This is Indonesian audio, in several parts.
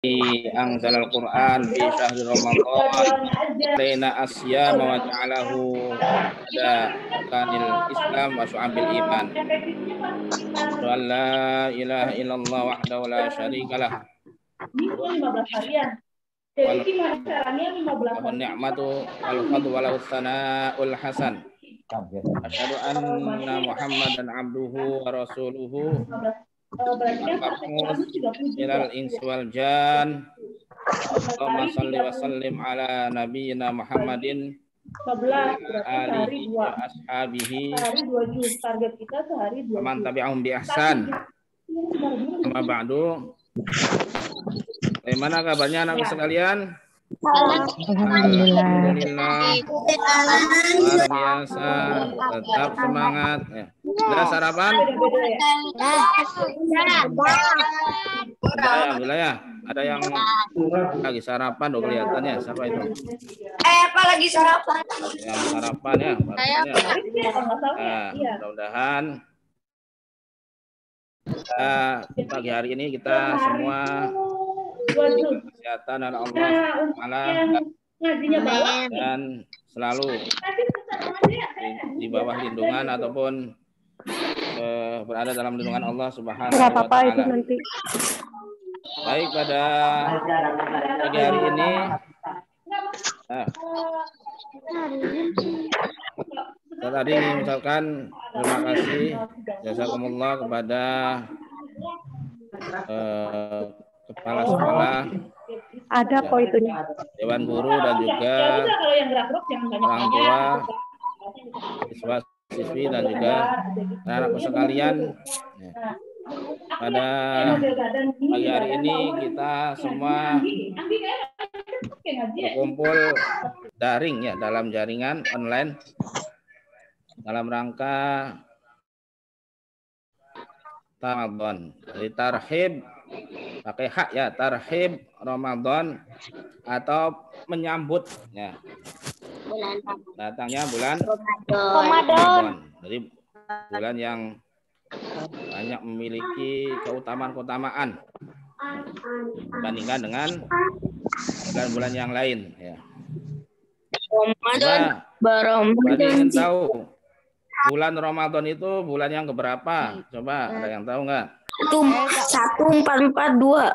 anzalal Qur'an fi syahri Ramadan alaina asyama wa ja'alahu ada arkanil Islam wa syu'abil iman. Wa la ilaha illallah wahdahu la syarikalah. Minggu 15 harian. Jadi gimana caranya 15 harian? Ni'matu wal fadlu wal sana'ul hasan. Asyhadu anna Muhammadan abduhu wa rasuluhu. Ilal insi wal jan. Allahumma shalli wa sallim ala nabiyyina Muhammadin 11 alihi wa ashabihi sehari 2 juz. Target kita sehari 2 juz. Man tabi'ahum bi ihsan. Amma ba'du. Bagaimana kabarnya anak sekalian? Alhamdulillah. Luar biasa, tetap semangat. Ya. Sudah sarapan? Alhamdulillah ya. Ada yang lagi sarapan, udah kelihatannya. Siapa itu? Apa lagi sarapan? Yang sarapan ya. Mudah-mudahan pagi hari ini kita semua kesehatan dan Allah dan selalu di bawah lindungan ataupun berada dalam lindungan Allah Subhanahu wa taala. Baik, pada pagi hari ini tadi misalkan terima kasih jazakumullah kepada kepala sekolah, ada kok itunya, dewan guru dan juga orang tua, siswa siswi dan juga anak-anakku sekalian. Pada pagi hari ini kita semua berkumpul daring ya dalam jaringan online dalam rangka Ramadan. Jadi tarhib pakai hak ya, tarhib Ramadan atau menyambut ya datangnya bulan Ramadan. Jadi bulan yang banyak memiliki keutamaan dibandingkan dengan bulan-bulan yang lain ya. Ramadan ingin tahu bulan Ramadan itu bulan yang keberapa? Coba ada yang tahu nggak? Itu 1442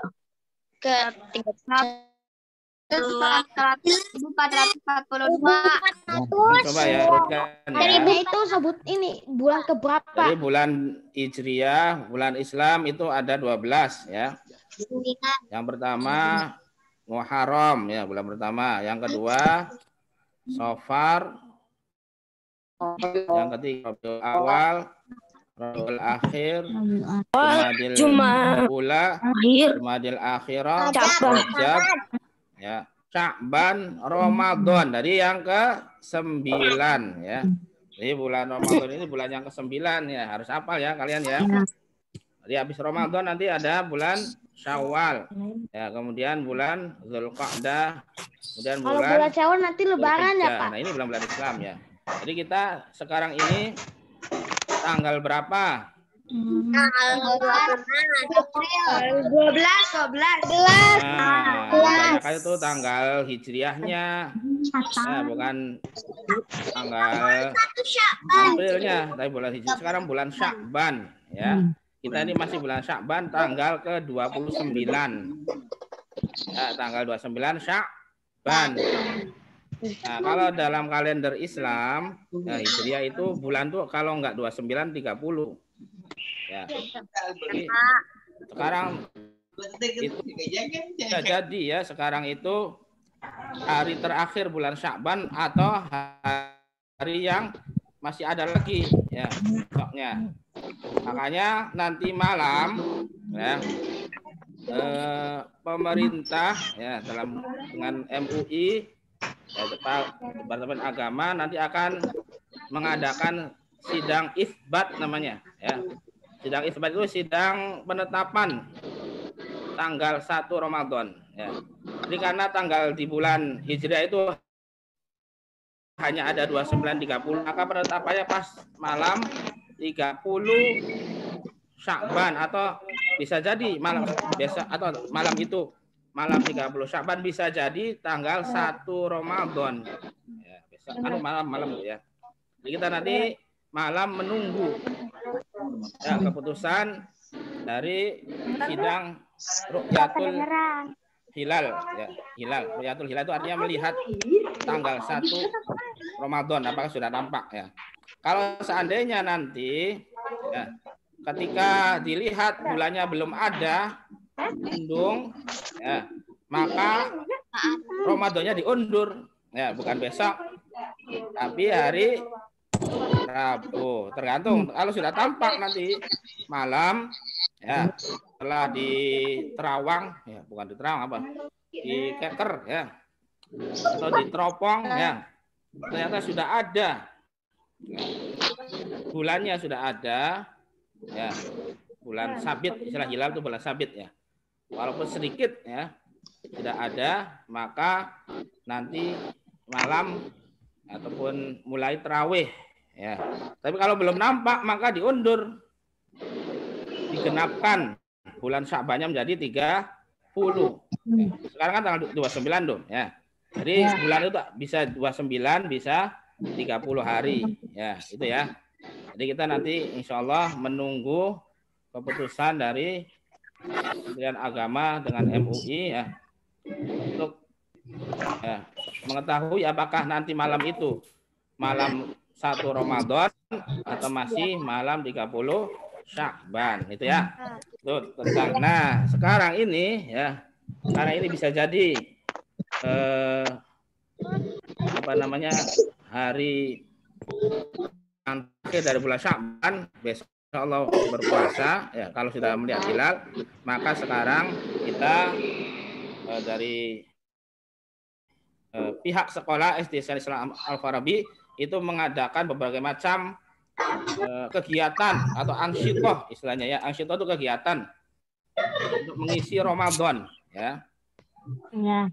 ke 1442. Coba ya, Seribu itu sebut ini bulan keberapa? Jadi bulan Hijriah, bulan Islam itu ada 12 ya. Yang pertama Muharram ya, bulan pertama. Yang kedua Safar. Yang ketiga Rabiul Awal, Rabiul Akhir, Jumadil Ula, Jumadil Akhirah, Rajab, ya, Sya'ban, Ramadan. Dari yang ke-9 ya. Jadi bulan Ramadan ini bulan yang ke-9 ya. Harus hafal ya kalian ya. Jadi habis Ramadan nanti ada bulan Syawal. Ya, kemudian bulan Zulqa'dah, kemudian bulan Syawal nanti lebaran ya, Pak. Nah, ini bulan-bulan Islam ya. Jadi kita sekarang ini tanggal berapa? Tanggal 12. Nah, itu tanggal hijriahnya. Nah, bukan tanggal Aprilnya, tapi bulan hijriah. Sekarang bulan Sya'ban ya. Kita ini masih bulan Sya'ban tanggal ke-29. Ya, tanggal 29 Sya'ban. Nah, kalau dalam kalender Islam, ya, Hijriah itu bulan tuh kalau enggak 29 30. Ya. Jadi, sekarang itu bisa jadi ya, sekarang itu hari terakhir bulan Sya'ban atau hari yang masih ada lagi ya besoknya. Makanya nanti malam ya pemerintah ya dengan MUI ya, Departemen Agama nanti akan mengadakan sidang isbat namanya ya. Sidang isbat itu sidang penetapan tanggal 1 Ramadan ya. Jadi karena tanggal di bulan Hijriah itu hanya ada 29 30, maka penetapannya pas malam 30 Sya'ban atau bisa jadi malam biasa atau malam itu malam 30 Sya'ban, bisa jadi tanggal 1 Ramadan. Ya, besok malam ya. Jadi kita nanti malam menunggu ya keputusan dari sidang Ru'yatul Hilal ya. Ru'yatul Hilal itu artinya melihat tanggal 1 Ramadan apakah sudah nampak ya. Kalau seandainya nanti ya, ketika dilihat bulannya belum ada, mendung, ya, maka Ramadannya diundur, ya, bukan besok, tapi hari Rabu. Tergantung. Kalau sudah tampak nanti malam, ya, setelah di terawang, ya, bukan di terawang apa, di keker, ya, atau di teropong, ya, ternyata sudah ada. Ya, bulannya sudah ada, ya, bulan sabit, istilah hilal itu bulan sabit ya. Walaupun sedikit ya sudah ada, maka nanti malam ataupun mulai tarawih ya. Tapi kalau belum nampak maka diundur, digenapkan bulan Sya'bannya menjadi 30. Ya. Sekarang kan tanggal 29 tuh ya. Jadi bulan itu bisa 29, bisa 30 hari ya, itu ya. Jadi kita nanti insya Allah menunggu keputusan dari Kementerian Agama dengan MUI ya untuk ya, mengetahui apakah nanti malam itu malam 1 Ramadan atau masih malam 30 Sya'ban itu ya. Tuh, tentang. Nah, sekarang ini ya, sekarang ini bisa jadi apa namanya hari akhir dari bulan Sya'ban, besok Allah berpuasa ya. Kalau sudah melihat hilal, maka sekarang kita dari pihak sekolah SD Islam Al-Farabi itu mengadakan berbagai macam kegiatan atau ansyitoh istilahnya ya. Ansyitoh itu kegiatan untuk mengisi Ramadan ya. Nah,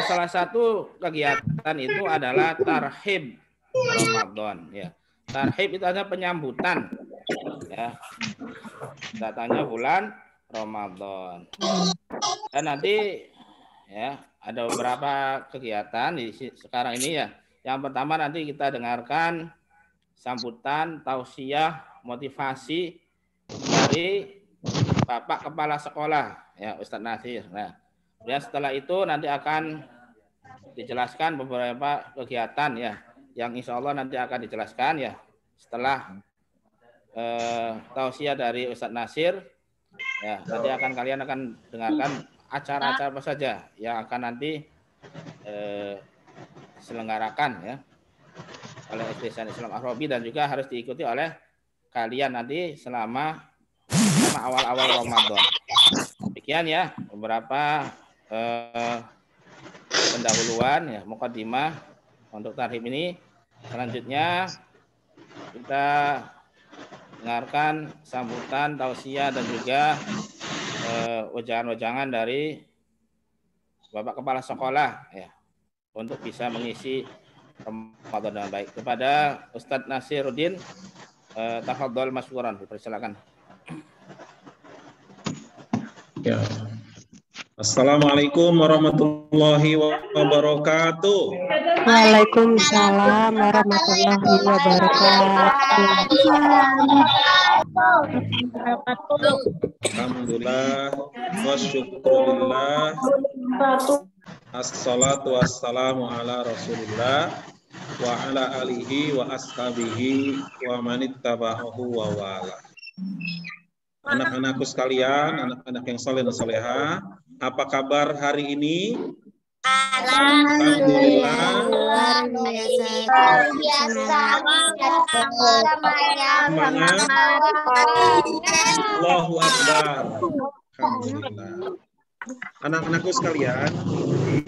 salah satu kegiatan itu adalah tarhib Ramadan ya. Tarhib itu adalah penyambutan ya, datangnya bulan Ramadan. Dan nanti ya ada beberapa kegiatan di sekarang ini ya. Yang pertama nanti kita dengarkan sambutan tausiah motivasi dari Bapak Kepala Sekolah ya, Ustadz Nasir. Nah, ya setelah itu nanti akan dijelaskan beberapa kegiatan ya, yang insya Allah nanti akan dijelaskan ya setelah tausiah dari Ustadz Nasir ya. Nanti kalian akan dengarkan acara-acara apa saja yang akan nanti diselenggarakan ya oleh SD Islam Al-Farabi dan juga harus diikuti oleh kalian nanti selama awal-awal Ramadan. Demikian ya beberapa pendahuluan ya, muqaddimah untuk tarhib ini. Selanjutnya kita dengarkan sambutan tausiah dan juga wejangan-wejangan dari Bapak Kepala Sekolah ya untuk bisa mengisi Ramadan dengan baik. Kepada Ustadz Nasiruddin, tafadhol masykuran, dipersilakan. Ya. Assalamualaikum warahmatullahi wabarakatuh. Waalaikumsalam warahmatullahi wabarakatuh. Alhamdulillah wa syukurillah. Assalatu wassalamu ala Rasulillah wa ala alihi wa ashabihi wa manittaba'ahu wa wala. Anak-anakku sekalian, anak-anak yang saleh dan salehah, apa kabar hari ini? Alhamdulillah. Allahu Akbar. Alhamdulillah. Anak-anakku sekalian,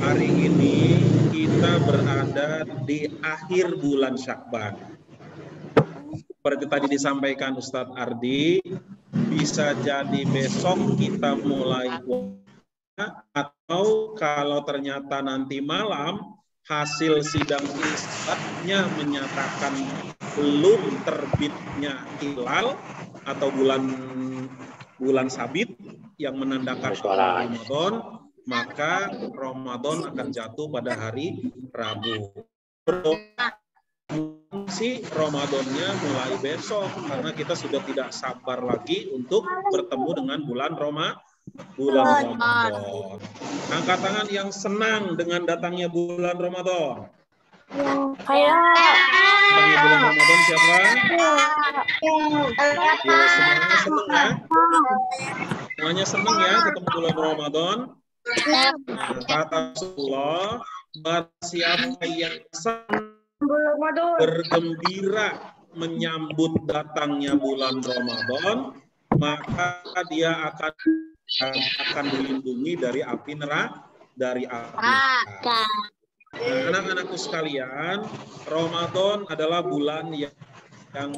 hari ini kita berada di akhir bulan Sya'ban. Seperti tadi disampaikan Ustadz Ardi, bisa jadi besok kita mulai atau kalau ternyata nanti malam hasil sidang isbatnya menyatakan belum terbitnya hilal atau bulan sabit yang menandakan Ramadan, maka Ramadan akan jatuh pada hari Rabu. Si Ramadannya mulai besok karena kita sudah tidak sabar lagi untuk bertemu dengan bulan Ramadan. Angkat tangan yang senang dengan datangnya bulan Ramadan. Datangnya bulan Ramadan siapa? Ya, semuanya senang ya. Semuanya senang ya ketemu bulan Ramadan. Kata Rasulullah, siapa yang bergembira menyambut datangnya bulan Ramadan, maka dia akan dilindungi dari api neraka. Anak-anakku sekalian, Ramadan adalah bulan yang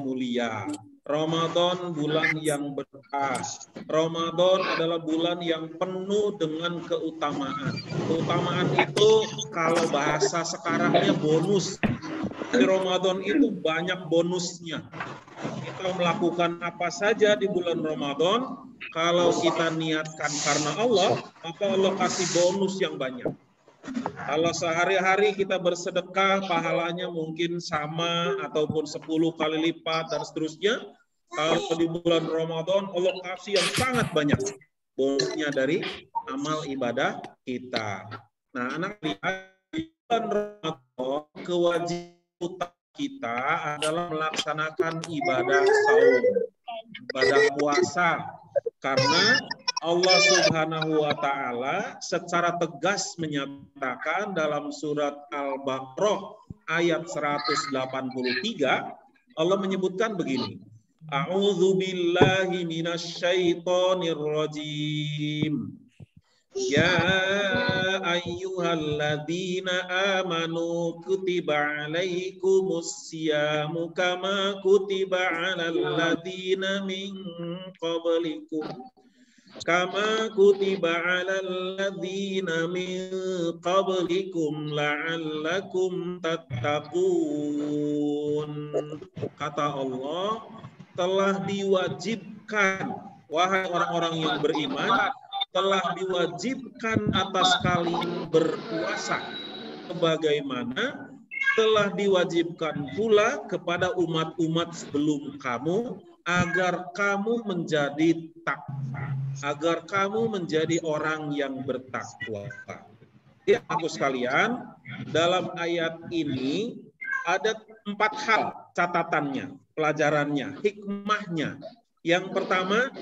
mulia. Ramadan bulan yang berkah. Ramadan adalah bulan yang penuh dengan keutamaan. Keutamaan itu kalau bahasa sekarangnya bonus. Di Ramadan itu banyak bonusnya. Kita melakukan apa saja di bulan Ramadan, kalau kita niatkan karena Allah, maka Allah kasih bonus yang banyak. Kalau sehari-hari kita bersedekah, pahalanya mungkin sama ataupun 10 kali lipat dan seterusnya. Kalau di bulan Ramadan, Allah kasih yang sangat banyak bonusnya dari amal ibadah kita. Nah, anak lihat di bulan Ramadan, kewajiban kita adalah melaksanakan ibadah saum, ibadah puasa. Karena Allah Subhanahu wa Ta'ala secara tegas menyatakan dalam surat Al-Baqarah ayat 183, Allah menyebutkan begini. A'udzu billahi minasyaitonir rajim. Ya ayyuhalladzina amanu kutiba alaikumus syamu kama kutiba alal ladzina min qablikum kama kutiba alal ladzina min qablikum la'allakum tattaqun. Kata Allah, telah diwajibkan, wahai orang-orang yang beriman, telah diwajibkan atas kalian berpuasa, sebagaimana telah diwajibkan pula kepada umat-umat sebelum kamu, agar kamu menjadi takwa, agar kamu menjadi orang yang bertakwa. Ya, aku sekalian, dalam ayat ini ada 4 hal catatannya, pelajarannya, hikmahnya. Yang pertama,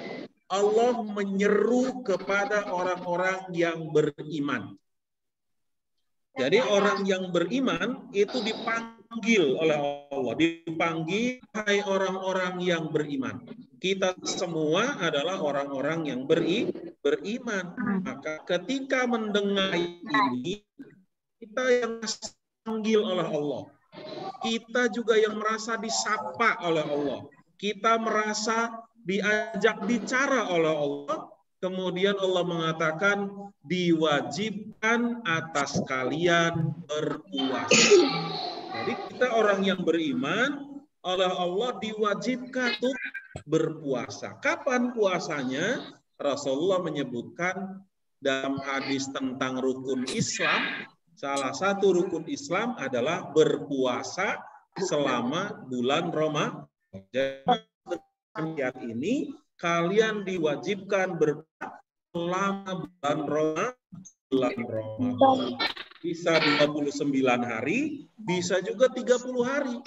Allah menyeru kepada orang-orang yang beriman. Jadi orang yang beriman itu dipanggil oleh Allah, dipanggil hai orang-orang yang beriman. Kita semua adalah orang-orang yang beriman. Maka ketika mendengar ini, kita yang dipanggil oleh Allah. Kita juga yang merasa disapa oleh Allah. Kita merasa diajak bicara oleh Allah. Kemudian Allah mengatakan diwajibkan atas kalian berpuasa. Jadi kita orang yang beriman oleh Allah diwajibkan untuk berpuasa. Kapan puasanya? Rasulullah menyebutkan dalam hadis tentang rukun Islam, salah satu rukun Islam adalah berpuasa selama bulan Ramadan. Jadi ini kalian diwajibkan berpuasa selama bulan Ramadan. Bisa 29 hari, bisa juga 30 hari.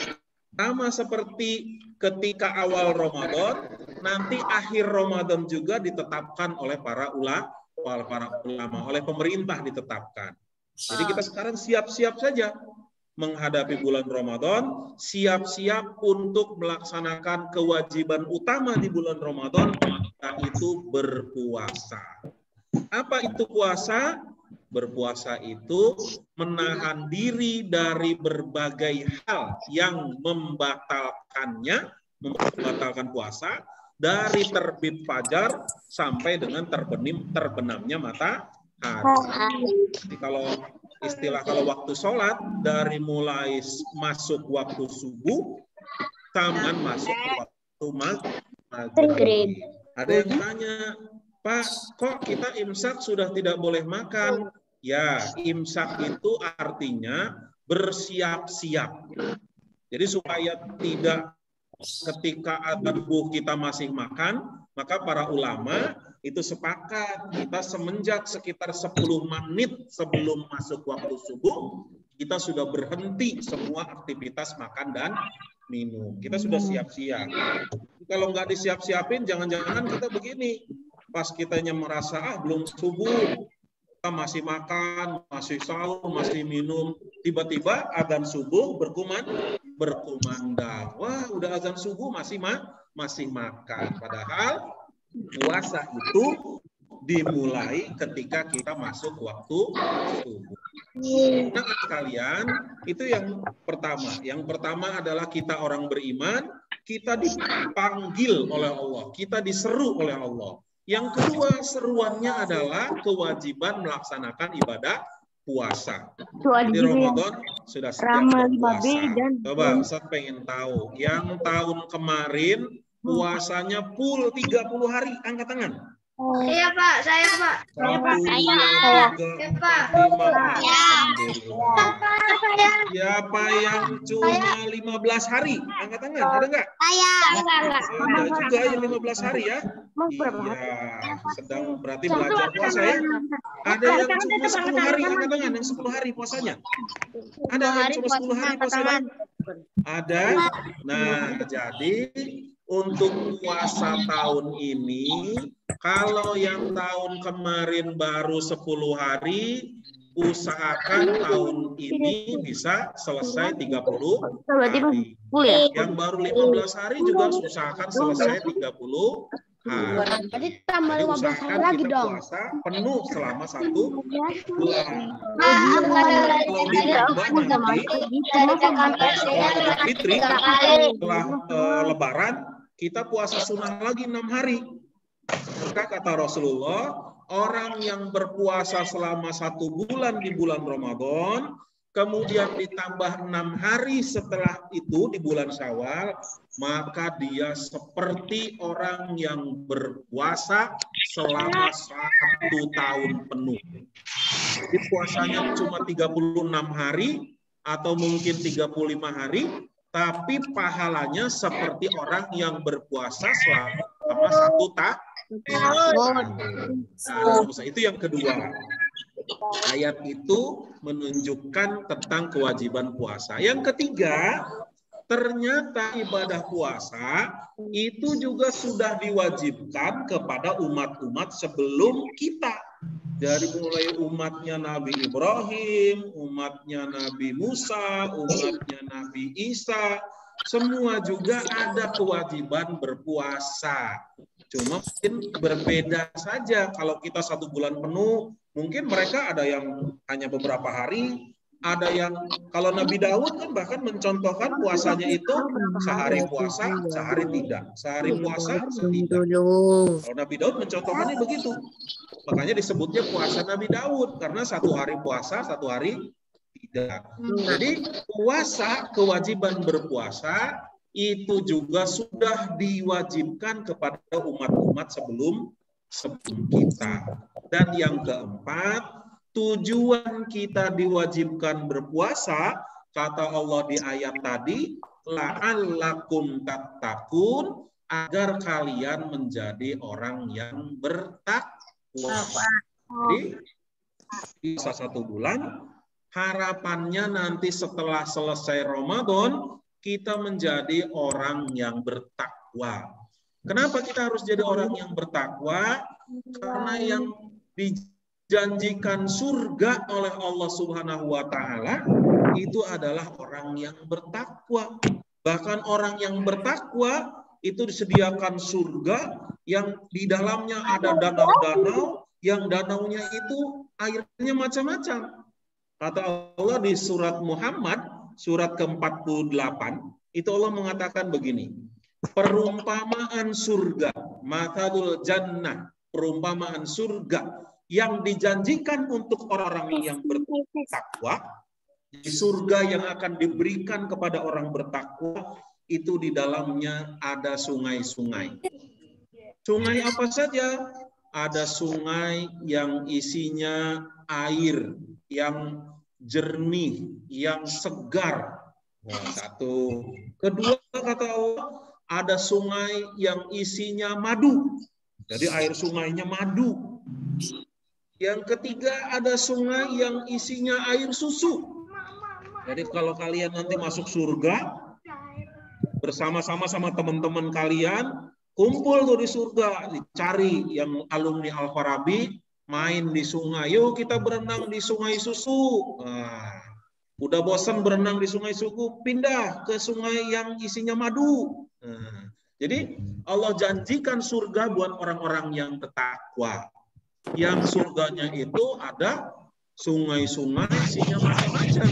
Sama seperti ketika awal Ramadan, nanti akhir Ramadan juga ditetapkan oleh para ulama, oleh pemerintah ditetapkan. Jadi kita sekarang siap-siap saja menghadapi bulan Ramadan, siap-siap untuk melaksanakan kewajiban utama di bulan Ramadan, yaitu berpuasa. Apa itu puasa? Berpuasa itu menahan diri dari berbagai hal yang membatalkan puasa, dari terbit fajar sampai dengan terbenamnya matahari. Jadi kalau waktu sholat, dari mulai masuk waktu subuh sampai masuk waktu maghrib. Ada yang tanya, Pak, kok kita imsak sudah tidak boleh makan? Ya, imsak itu artinya bersiap-siap. Jadi supaya tidak ketika tubuh kita masih makan, maka para ulama itu sepakat kita semenjak sekitar 10 menit sebelum masuk waktu subuh, kita sudah berhenti semua aktivitas makan dan minum. Kita sudah siap-siap. Kalau nggak disiap-siapin, jangan-jangan kita begini. Pas kitanya merasa belum subuh, kita masih makan, masih sahur, masih minum, tiba-tiba azan subuh berkumandang. Wah, udah azan subuh masih makan. Padahal puasa itu dimulai ketika kita masuk waktu subuh. Nah, sekalian, itu yang pertama. Yang pertama adalah kita orang beriman, kita dipanggil oleh Allah, kita diseru oleh Allah. Yang kedua, seruannya adalah kewajiban melaksanakan ibadah puasa. Di Ramadan sudah setiap puasa. Coba Ustaz pengen tahu, yang tahun kemarin puasanya full 30 hari, angkat tangan. Iya Pak, saya Pak. Saya Pak. Siapa yang cuma 15 hari? Angkat tangan, ada nggak? Saya. Ada juga yang 15 hari ya? Iya, sedang berarti belajar puasa ya? Ada yang cuma 10 hari, angkat tangan, yang 10 hari puasanya. Ada yang cuma 10 hari puasanya? Ada. Nah, jadi untuk puasa tahun ini, kalau yang tahun kemarin baru 10 hari, usahakan tahun ini bisa selesai 30 hari. Yang baru 15 hari juga usahakan selesai 30 hari. Jadi tambah 15 hari lagi dong. Puasa penuh selama 1 bulan. Kalau ditambah nanti Fitri setelah Lebaran kita puasa sunnah lagi 6 hari. Maka kata Rasulullah, orang yang berpuasa selama 1 bulan di bulan Ramadan, kemudian ditambah 6 hari setelah itu di bulan Syawal, maka dia seperti orang yang berpuasa selama 1 tahun penuh. Jadi puasanya cuma 36 hari atau mungkin 35 hari, tapi pahalanya seperti orang yang berpuasa selama 1 tahun. Nah, itu yang kedua. Ayat itu menunjukkan tentang kewajiban puasa. Yang ketiga, ternyata ibadah puasa itu juga sudah diwajibkan kepada umat-umat sebelum kita. Dari mulai umatnya Nabi Ibrahim, umatnya Nabi Musa, umatnya Nabi Isa, semua juga ada kewajiban berpuasa. Cuma mungkin berbeda saja. Kalau kita 1 bulan penuh, mungkin mereka ada yang hanya beberapa hari, ada yang kalau Nabi Daud kan bahkan mencontohkan puasanya itu sehari puasa, sehari tidak. Sehari puasa, setidak. Kalau Nabi Daud mencontohkannya begitu. Makanya disebutnya puasa Nabi Daud, karena 1 hari puasa, 1 hari tidak. Jadi puasa, kewajiban berpuasa, itu juga sudah diwajibkan kepada umat-umat sebelum kita. Dan yang keempat, tujuan kita diwajibkan berpuasa, kata Allah di ayat tadi, la'allakum tattaqun, agar kalian menjadi orang yang bertakwa. Jadi, bisa 1 bulan, harapannya nanti setelah selesai Ramadan, kita menjadi orang yang bertakwa. Kenapa kita harus jadi orang yang bertakwa? Karena yang dijanjikan surga oleh Allah Subhanahu wa Ta'ala itu adalah orang yang bertakwa. Bahkan orang yang bertakwa itu disediakan surga yang di dalamnya ada danau-danau, yang danaunya itu airnya macam-macam. Kata Allah di surat Muhammad, surat ke-48, itu Allah mengatakan begini, perumpamaan surga, mathalul jannah, perumpamaan surga yang dijanjikan untuk orang-orang yang bertakwa, di surga yang akan diberikan kepada orang bertakwa, itu di dalamnya ada sungai-sungai. Sungai apa saja? ada sungai yang isinya air yang jernih, yang segar. Nah, satu. Kedua, kata Allah, ada sungai yang isinya madu. Jadi air sungainya madu. Yang ketiga, ada sungai yang isinya air susu. Jadi kalau kalian nanti masuk surga, bersama-sama sama teman-teman kalian, kumpul tuh di surga, dicari yang alumni Al-Farabi, main di sungai. Yuk kita berenang di sungai susu. Nah, udah bosan berenang di sungai susu, pindah ke sungai yang isinya madu. Nah, jadi Allah janjikan surga buat orang-orang yang bertakwa. Yang surganya itu ada sungai-sungai isinya macam-macam.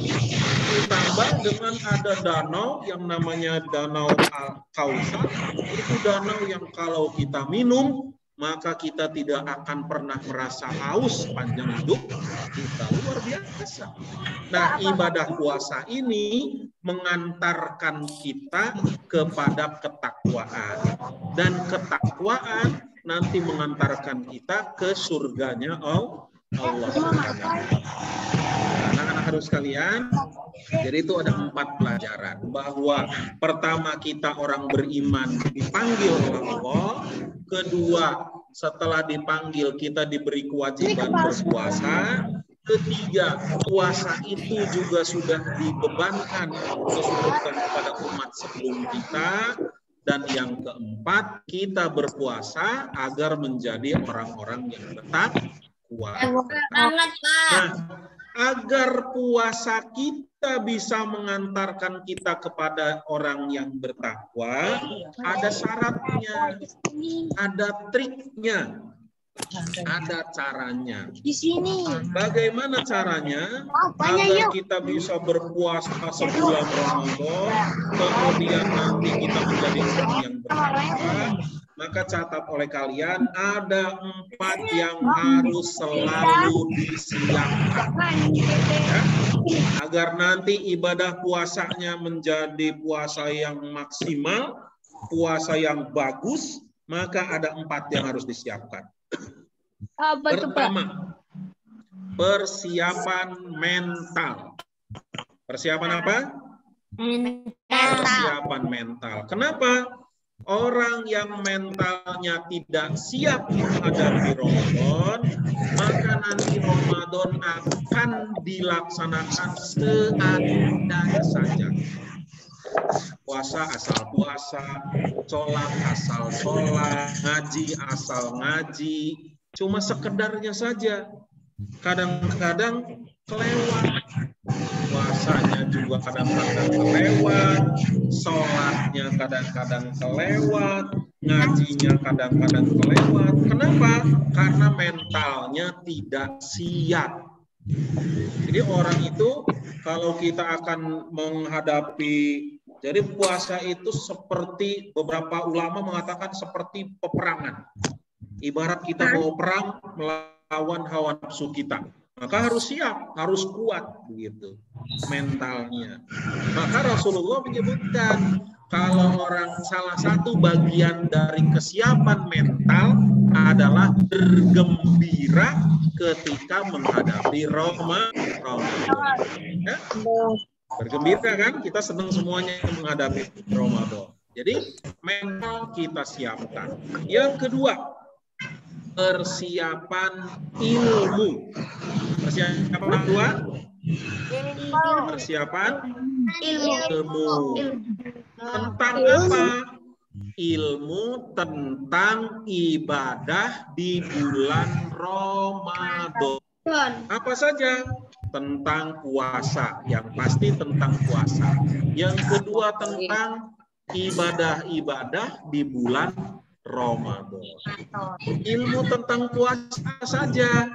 Ditambah dengan ada danau yang namanya Danau Al-Kautsar. Itu danau yang kalau kita minum, maka kita tidak akan pernah merasa haus sepanjang hidup kita. Luar biasa. Nah, ibadah puasa ini mengantarkan kita kepada ketakwaan. Dan ketakwaan nanti mengantarkan kita ke surganya Allah. Anak-anak harus sekalian, jadi itu ada 4 pelajaran. Bahwa pertama, kita orang beriman dipanggil oleh Allah. Kedua, setelah dipanggil kita diberi kewajiban berpuasa. Ketiga, puasa itu juga sudah dibebankan kepada umat sebelum kita. Dan yang keempat, kita berpuasa agar menjadi orang-orang yang bertakwa. Nah, agar puasa kita bisa mengantarkan kita kepada orang yang bertakwa, ada syaratnya, ada triknya, ada caranya. Di sini. Bagaimana caranya agar kita bisa berpuasa sebulan Ramadan, kemudian nanti kita menjadi orang yang bertakwa? Maka catat oleh kalian, ada 4 yang harus selalu disiapkan. Ya? Agar nanti ibadah puasanya menjadi puasa yang maksimal, puasa yang bagus, maka ada 4 yang harus disiapkan. Pertama, persiapan mental. Persiapan apa? Persiapan mental. Kenapa? Orang yang mentalnya tidak siap menghadapi Ramadan, maka nanti Ramadan akan dilaksanakan seadanya saja. Puasa asal puasa, sholat asal sholat, ngaji asal ngaji, cuma sekedarnya saja. Kadang-kadang kelewat. Puasanya juga kadang-kadang kelewat, sholatnya kadang-kadang kelewat, ngajinya kadang-kadang kelewat. Kenapa? Karena mentalnya tidak siap. Jadi orang itu kalau kita akan menghadapi, jadi puasa itu seperti beberapa ulama mengatakan seperti peperangan. Ibarat kita mau perang melawan hawa nafsu kita. Maka harus siap, harus kuat begitu mentalnya. Maka Rasulullah menyebutkan kalau orang salah satu bagian dari kesiapan mental adalah bergembira ketika menghadapi Ramadan. Ya? Bergembira kan? Kita senang semuanya menghadapi Ramadan. Jadi mental kita siapkan. Yang kedua, persiapan ilmu. Persiapan kedua, persiapan ilmu. Tentang apa? Ilmu tentang ibadah di bulan Ramadan. Apa saja? Tentang puasa, yang pasti tentang puasa. Yang kedua tentang ibadah-ibadah di bulan Ramadan. Ilmu tentang puasa saja.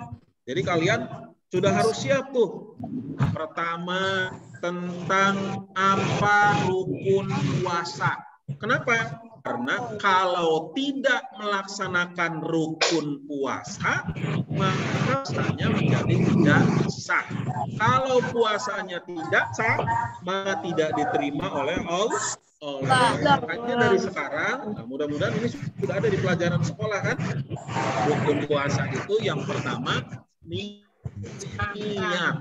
Jadi kalian sudah harus siap tuh. Pertama, tentang apa rukun puasa. Kenapa? Karena kalau tidak melaksanakan rukun puasa, maka puasanya menjadi tidak sah. Kalau puasanya tidak sah, maka tidak diterima oleh Makanya dari sekarang, nah mudah-mudahan ini sudah ada di pelajaran sekolah kan. Rukun puasa itu yang pertama niat,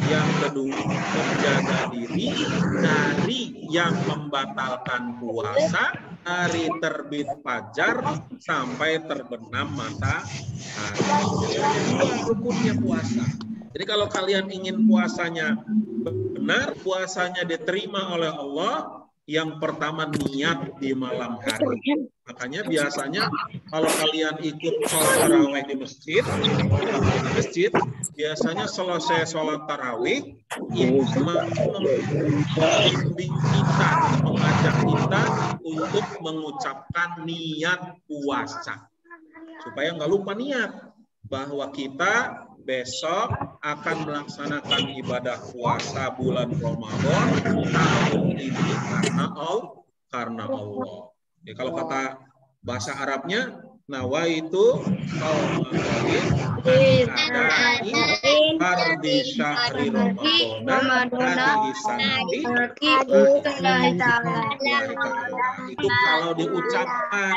yang kedua menjaga diri dari yang membatalkan puasa dari terbit fajar sampai terbenam matahari. Jadi dua rukunnya puasa. Jadi kalau kalian ingin puasanya benar, puasanya diterima oleh Allah, yang pertama niat di malam hari. Makanya biasanya kalau kalian ikut sholat tarawih di masjid, biasanya selesai sholat tarawih, imam membimbing kita, mengajak kita untuk mengucapkan niat puasa. Supaya nggak lupa niat bahwa kita besok akan melaksanakan ibadah puasa bulan Ramadan tahun ini karena Allah. Ya, kalau kata bahasa Arabnya, nawaitu ardi syahri Ramadan itu kalau diucapkan.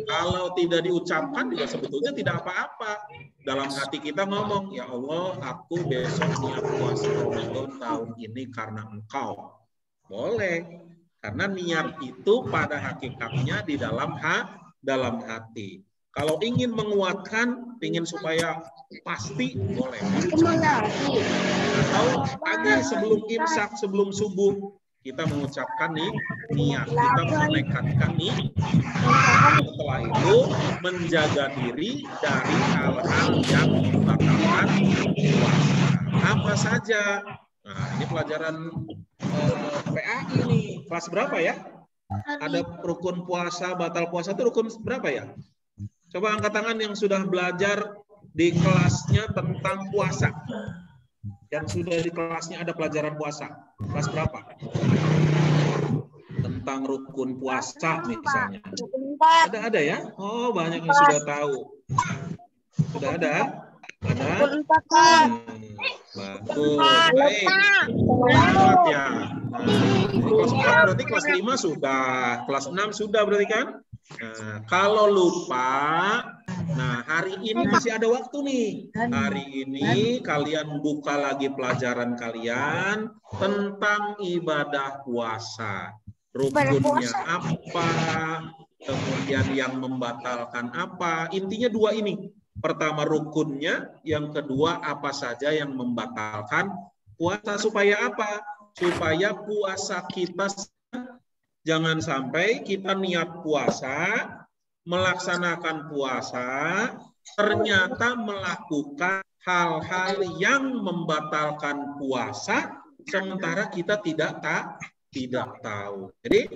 Kalau tidak diucapkan juga sebetulnya tidak apa-apa. Dalam hati kita ngomong, ya Allah, aku besok niat puasa Ramadan tahun ini karena Engkau. Boleh. Karena niat itu pada hakikatnya di dalam hati. Kalau ingin menguatkan, ingin supaya pasti, boleh. Atau pagi sebelum imsak, sebelum subuh, kita mengucapkan niat, kita menekatkan setelah itu menjaga diri dari hal-hal yang membatalkan puasa. Apa saja? Nah, ini pelajaran PAI nih. Kelas berapa ya? Ada rukun puasa, batal puasa itu rukun berapa ya? Coba angkat tangan yang sudah belajar di kelasnya tentang puasa. Yang sudah di kelasnya ada pelajaran puasa. Kelas berapa? Tentang rukun puasa misalnya. Ada ya? Oh, banyak yang sudah tahu. Sudah ada? Ada? Bagus. Baik. Ya. Kelas 4 berarti kelas 5 sudah. Kelas 6 sudah berarti kan? Nah, kalau lupa, nah hari ini masih ada waktu nih. Hari ini kalian buka lagi pelajaran kalian tentang ibadah puasa. Rukunnya apa, kemudian yang membatalkan apa. Intinya dua ini. Pertama rukunnya, yang kedua apa saja yang membatalkan puasa. Supaya apa? Supaya puasa kita jangan sampai kita niat puasa, melaksanakan puasa, ternyata melakukan hal-hal yang membatalkan puasa, sementara kita tidak tahu. Jadi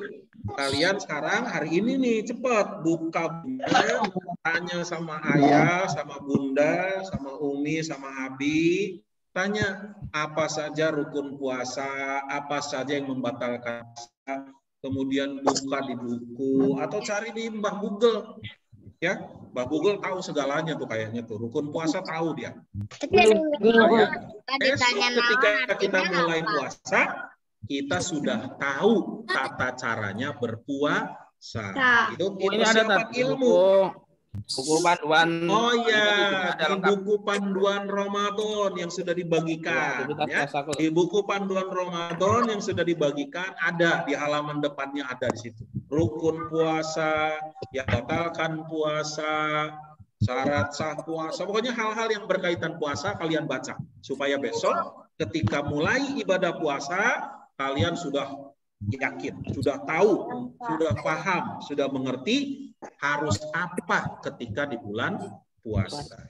kalian sekarang hari ini nih cepat buka buku, tanya sama ayah, sama bunda, sama Umi, sama Abi, tanya apa saja rukun puasa, apa saja yang membatalkan puasa. Kemudian buka di buku atau cari di Mbah Google, ya Mbah Google tahu segalanya tuh kayaknya tuh rukun puasa tahu dia. Ketika kita mulai puasa, kita sudah tahu tata caranya berpuasa. Itu persiapan ilmu. Buku panduan. Oh ya, di buku panduan Ramadan yang sudah dibagikan. Ya. Di buku panduan Ramadan yang sudah dibagikan ada di halaman depannya ada di situ. Rukun puasa, yang batalkan puasa, syarat sah puasa. Pokoknya hal-hal yang berkaitan puasa kalian baca supaya besok ketika mulai ibadah puasa kalian sudah yakin, sudah tahu, sudah paham, sudah mengerti harus apa ketika di bulan puasa.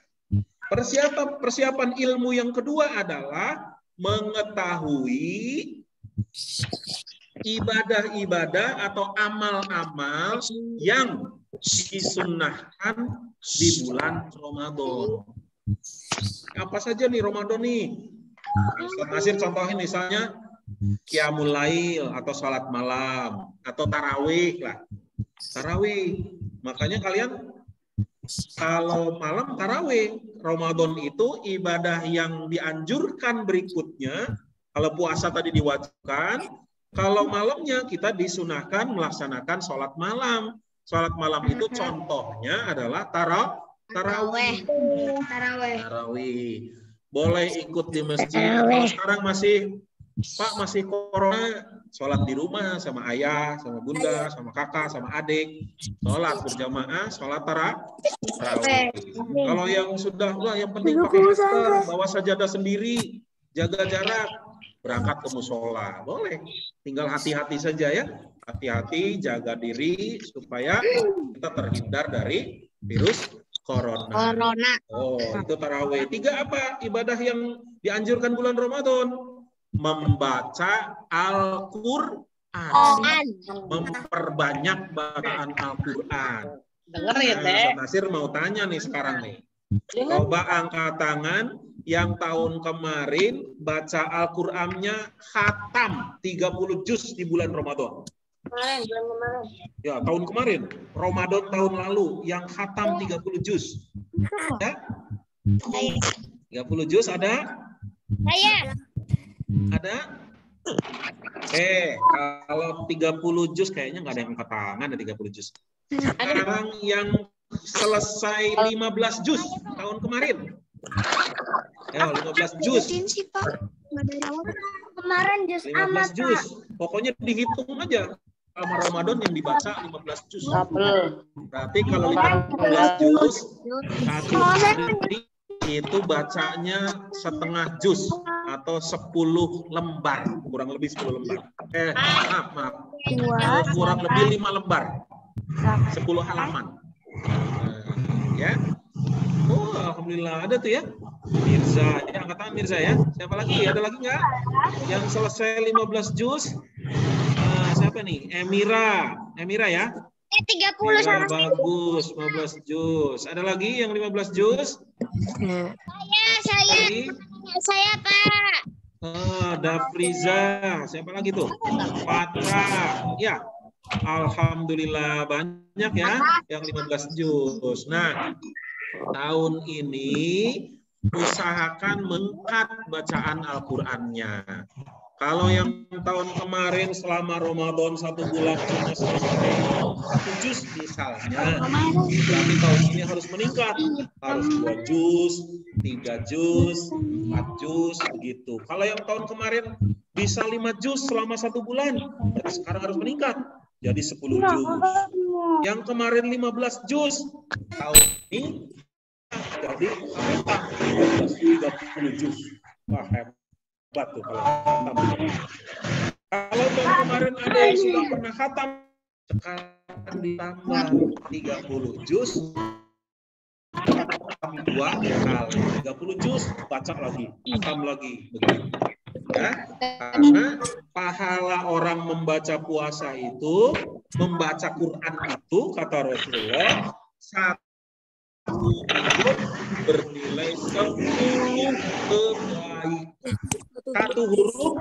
Persiapan ilmu yang kedua adalah mengetahui ibadah-ibadah atau amal-amal yang disunnahkan di bulan Ramadan. Apa saja nih Ramadan nih? Ustaz Nasir contohin misalnya Qiyamul Lail atau salat malam atau tarawih lah. Tarawih. Makanya kalian kalau malam tarawih, Ramadan itu ibadah yang dianjurkan berikutnya. Kalau puasa tadi diwajibkan, Kalau malamnya kita disunahkan melaksanakan sholat malam. Sholat malam itu contohnya adalah tarawih. Tarawih. Boleh ikut di masjid. Kalau sekarang masih corona, sholat di rumah sama ayah, sama bunda, sama kakak, sama adik. Sholat berjamaah, sholat tarawih. Kalau yang sudah, yang penting pakai masker, bawa sajadah sendiri, jaga jarak, berangkat ke musola. Boleh. Tinggal hati-hati saja ya. Hati-hati, jaga diri supaya kita terhindar dari virus corona. Oh, itu tarawih. 3 apa? Ibadah yang dianjurkan bulan Ramadan. Membaca Al-Quran. Memperbanyak bacaan Al-Quran. Dengerin deh. Nasir mau tanya nih sekarang nih. Coba angkat tangan yang tahun kemarin baca Al-Qur'annya khatam 30 juz di bulan Ramadan. Bulan kemarin. Ya, tahun kemarin. Ramadan tahun lalu yang khatam 30 juz. Ya? 30 juz ada? Saya. Ada? Kalau 30 juz kayaknya nggak ada yang angkat tangan, ada 30 juz. Sekarang yang selesai 15 juz tahun kemarin. Ya, 15 juz. Kemarin juz 15 juz. Pokoknya dihitung aja. Selama Ramadan yang dibaca 15 juz. Berarti kalau 15 juz, satu hari itu bacanya setengah juz atau 10 lembar. Kurang lebih 10 lembar. Maaf. Kurang lebih 5 lembar. 10 halaman. Ya. Oh, alhamdulillah ada tuh ya. Mirza, ya angkat tangan Mirza ya. Siapa lagi? Ada lagi nggak? Yang selesai 15 juz. Siapa nih? Emira ya. 30 sama bagus, 15 juz. Ada lagi yang 15 juz? Saya, Pak. Dafriza. Siapa lagi tuh? Patra. Ya. Alhamdulillah banyak ya yang 15 juz. Nah, tahun ini usahakan mengangkat bacaan Al-Qur'annya. Kalau yang tahun kemarin selama Ramadan 1 bulan cuma selesai 1 juz misalnya, berarti tahun ini harus meningkat. Harus 2 juz, 3 juz, 4 juz, begitu. Kalau yang tahun kemarin bisa 5 juz selama 1 bulan, berarti sekarang harus meningkat. Jadi 10 juz. Yang kemarin 15 juz, tahun ini jadi 30 juz. Wah, hebat tuh kalau khatam. Kalau tahun kemarin ada yang sudah pernah khatam, sekarang ditambah 30 juz, 2 kali 30 juz, baca lagi, khatam lagi, begitu. Ya, karena pahala orang membaca puasa itu, membaca Quran itu, kata Rasulullah, 1 huruf bernilai 10 kebaikan. 1 huruf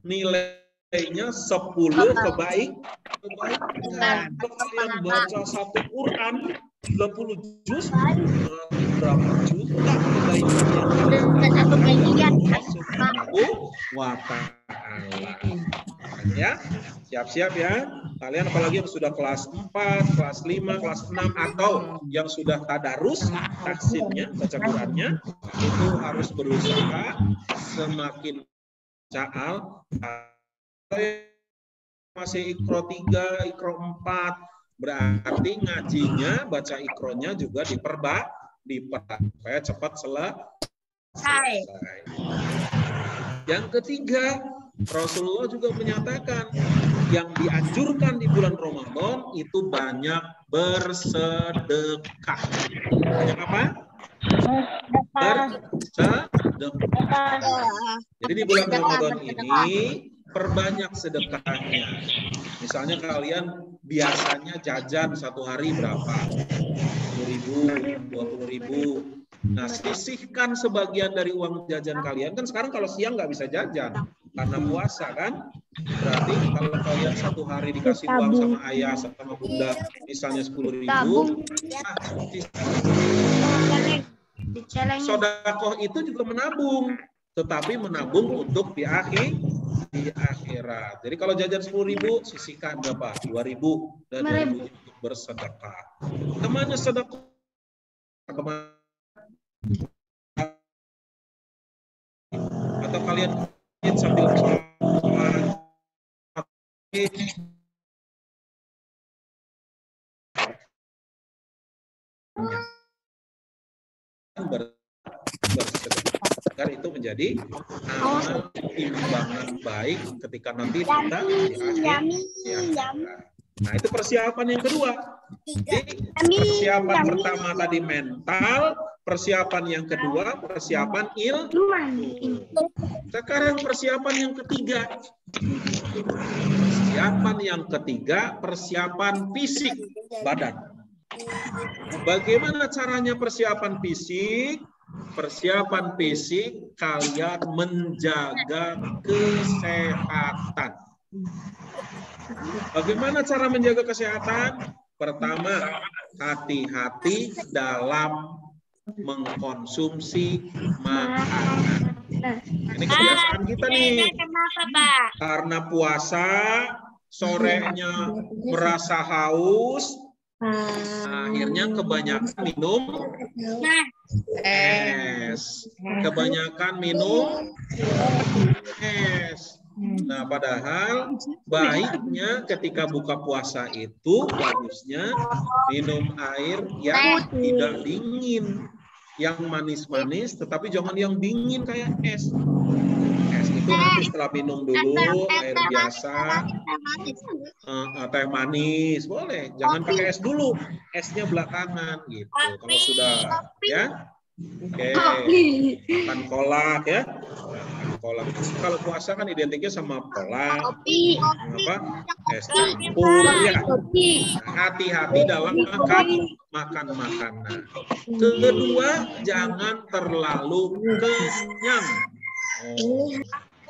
nilainya 10 kebaikan. Kalau yang baca 1 Quran 20 juz, berapa juta kebaikan wa ta'ala. Ya, siap-siap ya. Kalian apalagi yang sudah kelas 4, kelas 5, kelas 6 atau yang sudah tadarus tahsinnya, baca Qurannya, itu harus berusaha semakin caal. Masih ikro 3, ikro 4, berarti ngajinya, baca ikronya juga diperbanyak supaya cepat selesai. Yang ketiga, Rasulullah juga menyatakan yang dianjurkan di bulan Ramadan itu banyak bersedekah. Banyak apa? Bersedekah. Jadi di bulan Ramadan ini perbanyak sedekahnya. Misalnya kalian biasanya jajan 1 hari berapa? 10.000, 20.000. Nah, sisihkan sebagian dari uang jajan kalian. Kan sekarang kalau siang nggak bisa jajan karena puasa kan. Berarti kalau kalian 1 hari dikasih uang sama ayah, sama bunda, misalnya 10.000. Sodakoh itu juga menabung. tetapi menabung untuk di akhirat. Jadi kalau jajan 10.000, sisihkan berapa? 2.000 dan 2.000 untuk bersedekah. Kemana sedekah? Atau kalian sambil sholat bersedekah, agar itu menjadi amal timbangan baik ketika nanti kita di akhirat. Nah, itu persiapan yang kedua. Jadi, persiapan pertama tadi mental, persiapan yang kedua persiapan ilmu. Sekarang persiapan yang ketiga. Persiapan yang ketiga, persiapan fisik badan. Bagaimana caranya persiapan fisik? Persiapan fisik kalian menjaga kesehatan. Bagaimana cara menjaga kesehatan? Pertama, hati-hati dalam mengkonsumsi makanan. Ini kebiasaan kita nih. Kenapa, Pak? Karena puasa, sorenya merasa haus, akhirnya kebanyakan minum es. Kebanyakan minum es. Nah, padahal baiknya ketika buka puasa itu bagusnya minum air yang tidak dingin, yang manis-manis, tetapi jangan yang dingin kayak es. Es itu nanti setelah minum dulu air biasa, teh manis boleh, jangan pakai es dulu, esnya belakangan gitu. Kalau sudah ya, oke, makan kolak ya. Kolak. Kalau puasa kan identiknya sama kolak, apa? Es campur ya. Hati-hati dalam makan makanan. Kedua, jangan terlalu kenyang.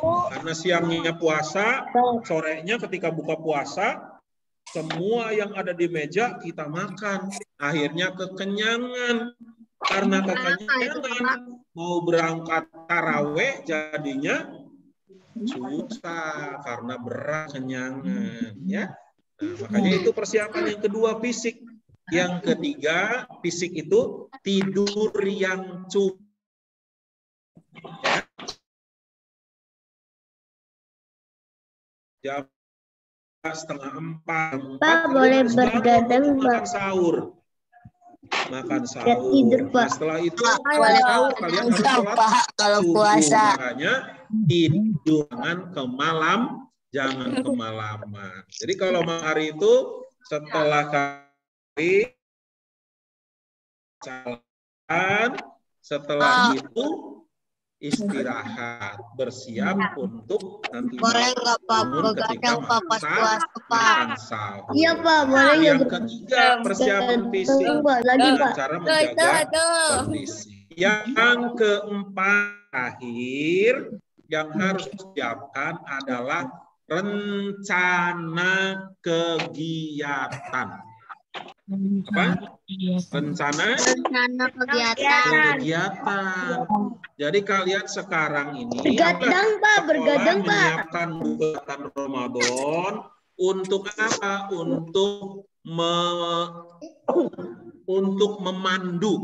Karena siangnya puasa, sorenya ketika buka puasa, semua yang ada di meja kita makan. Akhirnya kekenyangan. Karena kekenyangan, mau berangkat taraweh jadinya susah karena berat kenyangan, ya. Nah, makanya itu persiapan yang kedua fisik. Yang ketiga fisik itu tidur yang cukup. Ya. Jam 3:30. Pak, boleh bergadang, makan Pak. sahur. Makan sahur. Tidur, Pak. Nah, setelah itu sahur kalian harus sholat kalau subuh. puasa. Makanya tidur jangan kemalaman. Jadi kalau malam hari itu setelah kali jalan, setelah itu istirahat, bersiap untuk nanti Boleh nggak Pak begadang Pak pas puasa Pak? sahur. Iya, Pak, boleh Yang nggak ketiga persiapan fisik lagi, dengan Pak? cara menjaga kondisi. Yang keempat akhir yang harus disiapkan adalah rencana kegiatan. Apa? Rencana kegiatan. Jadi kalian sekarang ini Bergadang, Pak, sekolah bergadang, Pak. menyiapkan kegiatan Ramadan untuk apa? Untuk memandu.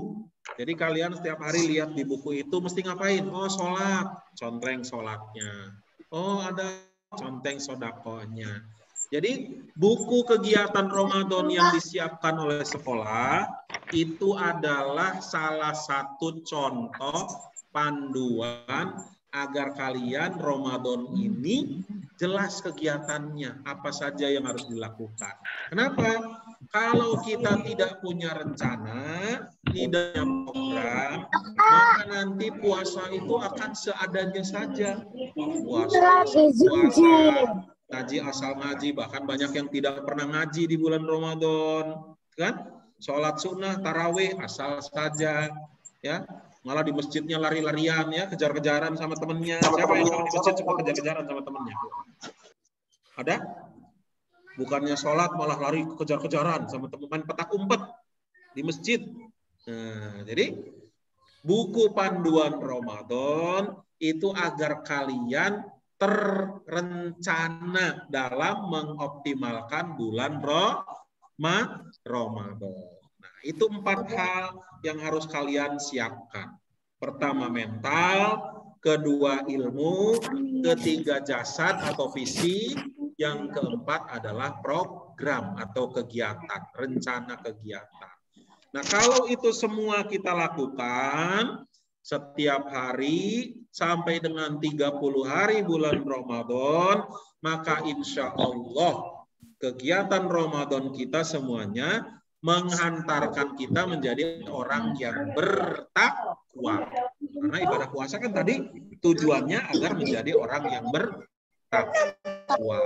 Jadi kalian setiap hari lihat di buku itu mesti ngapain? Oh, sholat, contreng sholatnya. Oh, ada conteng sodakohnya. Jadi buku kegiatan Ramadan yang disiapkan oleh sekolah itu adalah salah satu contoh panduan agar kalian Ramadan ini jelas kegiatannya, apa saja yang harus dilakukan. Kenapa? Kalau kita tidak punya rencana, tidak punya program, maka nanti puasa itu akan seadanya saja. Puasa, ngaji asal ngaji, bahkan banyak yang tidak pernah ngaji di bulan Ramadan, kan? Sholat sunnah, tarawih asal saja, ya. Malah di masjidnya lari-larian ya, kejar-kejaran sama temennya. Siapa yang di masjid suka kejar-kejaran sama temennya? Ada? Bukannya sholat malah lari kejar-kejaran sama teman, main petak umpet di masjid. Nah, jadi buku panduan Ramadan itu agar kalian terencana dalam mengoptimalkan bulan Ramadan. Nah, itu 4 hal yang harus kalian siapkan. Pertama mental, kedua ilmu, ketiga jasad atau fisik, yang keempat adalah program atau kegiatan, rencana kegiatan. Nah, kalau itu semua kita lakukan setiap hari sampai dengan 30 hari bulan Ramadan, maka insya Allah kegiatan Ramadan kita semuanya menghantarkan kita menjadi orang yang bertakwa. Karena ibadah puasa kan tadi tujuannya agar menjadi orang yang bertakwa.